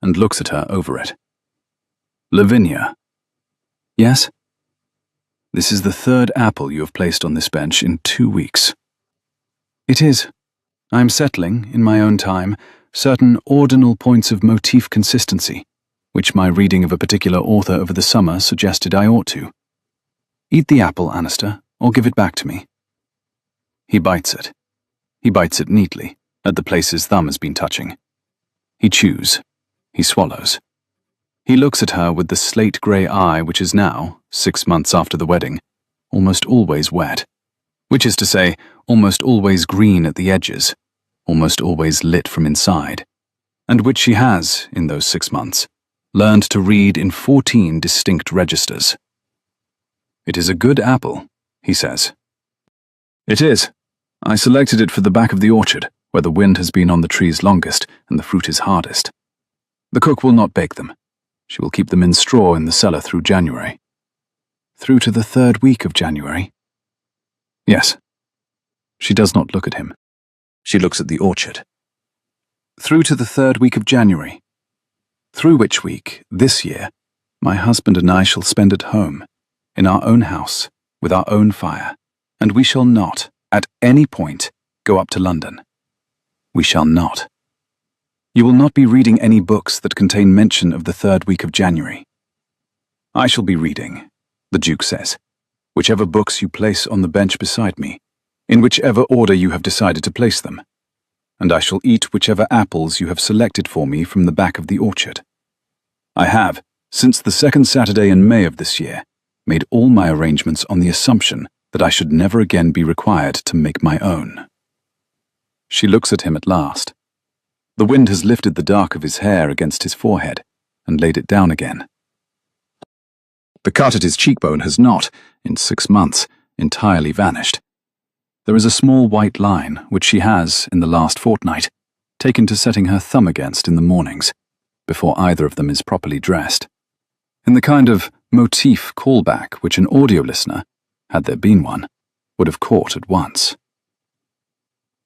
[SPEAKER 1] and looks at her over it. Lavinia. Yes? This is the 3rd apple you have placed on this bench in 2 weeks. It is. I am settling, in my own time, certain ordinal points of motif consistency, which my reading of a particular author over the summer suggested I ought to. Eat the apple, Annister, or give it back to me. He bites it. He bites it neatly, at the place his thumb has been touching. He chews. He swallows. He looks at her with the slate-grey eye which is now, 6 months after the wedding, almost always wet, which is to say, almost always green at the edges, almost always lit from inside, and which she has, in those 6 months, learned to read in 14 distinct registers. It is a good apple, he says. It is. I selected it for the back of the orchard, where the wind has been on the trees longest and the fruit is hardest. The cook will not bake them. She will keep them in straw in the cellar through January. Through to the 3rd week of January? Yes. She does not look at him. She looks at the orchard. Through to the 3rd week of January, through which week, this year, my husband and I shall spend at home, in our own house, with our own fire, and we shall not, at any point, go up to London. We shall not. You will not be reading any books that contain mention of the 3rd week of January. I shall be reading, the Duke says, whichever books you place on the bench beside me, in whichever order you have decided to place them, and I shall eat whichever apples you have selected for me from the back of the orchard. I have, since the 2nd Saturday in May of this year, made all my arrangements on the assumption that I should never again be required to make my own. She looks at him at last. The wind has lifted the dark of his hair against his forehead and laid it down again. The cut at his cheekbone has not, in 6 months, entirely vanished. There is a small white line which she has, in the last fortnight, taken to setting her thumb against in the mornings, before either of them is properly dressed, in the kind of motif callback which an audio listener, had there been one, would have caught at once.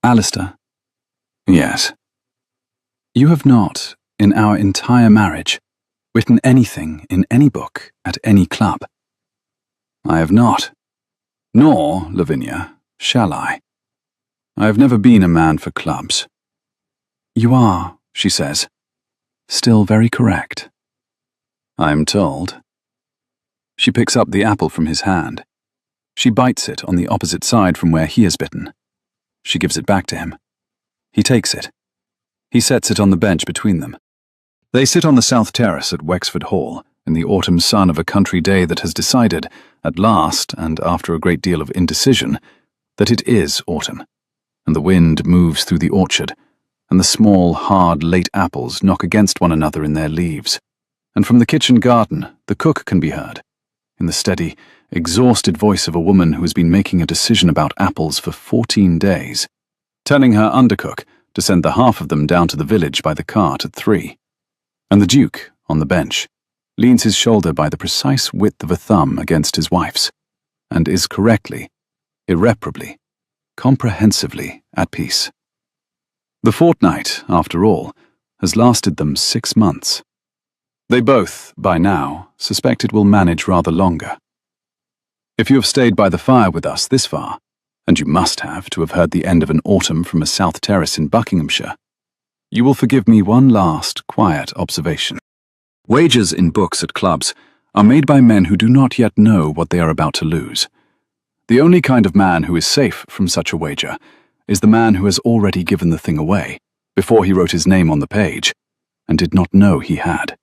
[SPEAKER 1] Alistair. Yes. You have not, in our entire marriage, written anything in any book at any club. I have not. Nor, Lavinia, shall I. I have never been a man for clubs. You are, she says, still very correct. I am told. She picks up the apple from his hand. She bites it on the opposite side from where he has bitten. She gives it back to him. He takes it. He sets it on the bench between them. They sit on the south terrace at Wexford Hall, in the autumn sun of a country day that has decided, at last, and after a great deal of indecision, that it is autumn, and the wind moves through the orchard, and the small, hard, late apples knock against one another in their leaves, and from the kitchen garden the cook can be heard, in the steady, exhausted voice of a woman who has been making a decision about apples for 14 days, telling her undercook to send the half of them down to the village by the cart at 3. And the Duke, on the bench, leans his shoulder by the precise width of a thumb against his wife's, and is correctly, irreparably, comprehensively at peace. The fortnight, after all, has lasted them 6 months. They both, by now, suspect it will manage rather longer. If you have stayed by the fire with us this far, and you must have to have heard the end of an autumn from a south terrace in Buckinghamshire, you will forgive me one last, quiet observation. Wagers in books at clubs are made by men who do not yet know what they are about to lose. The only kind of man who is safe from such a wager is the man who has already given the thing away, before he wrote his name on the page, and did not know he had.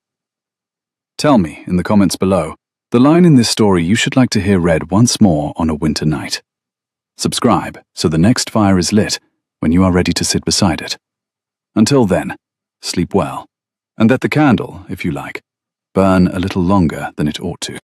[SPEAKER 1] Tell me, in the comments below, the line in this story you should like to hear read once more on a winter night. Subscribe so the next fire is lit when you are ready to sit beside it. Until then, sleep well, and let the candle, if you like, burn a little longer than it ought to.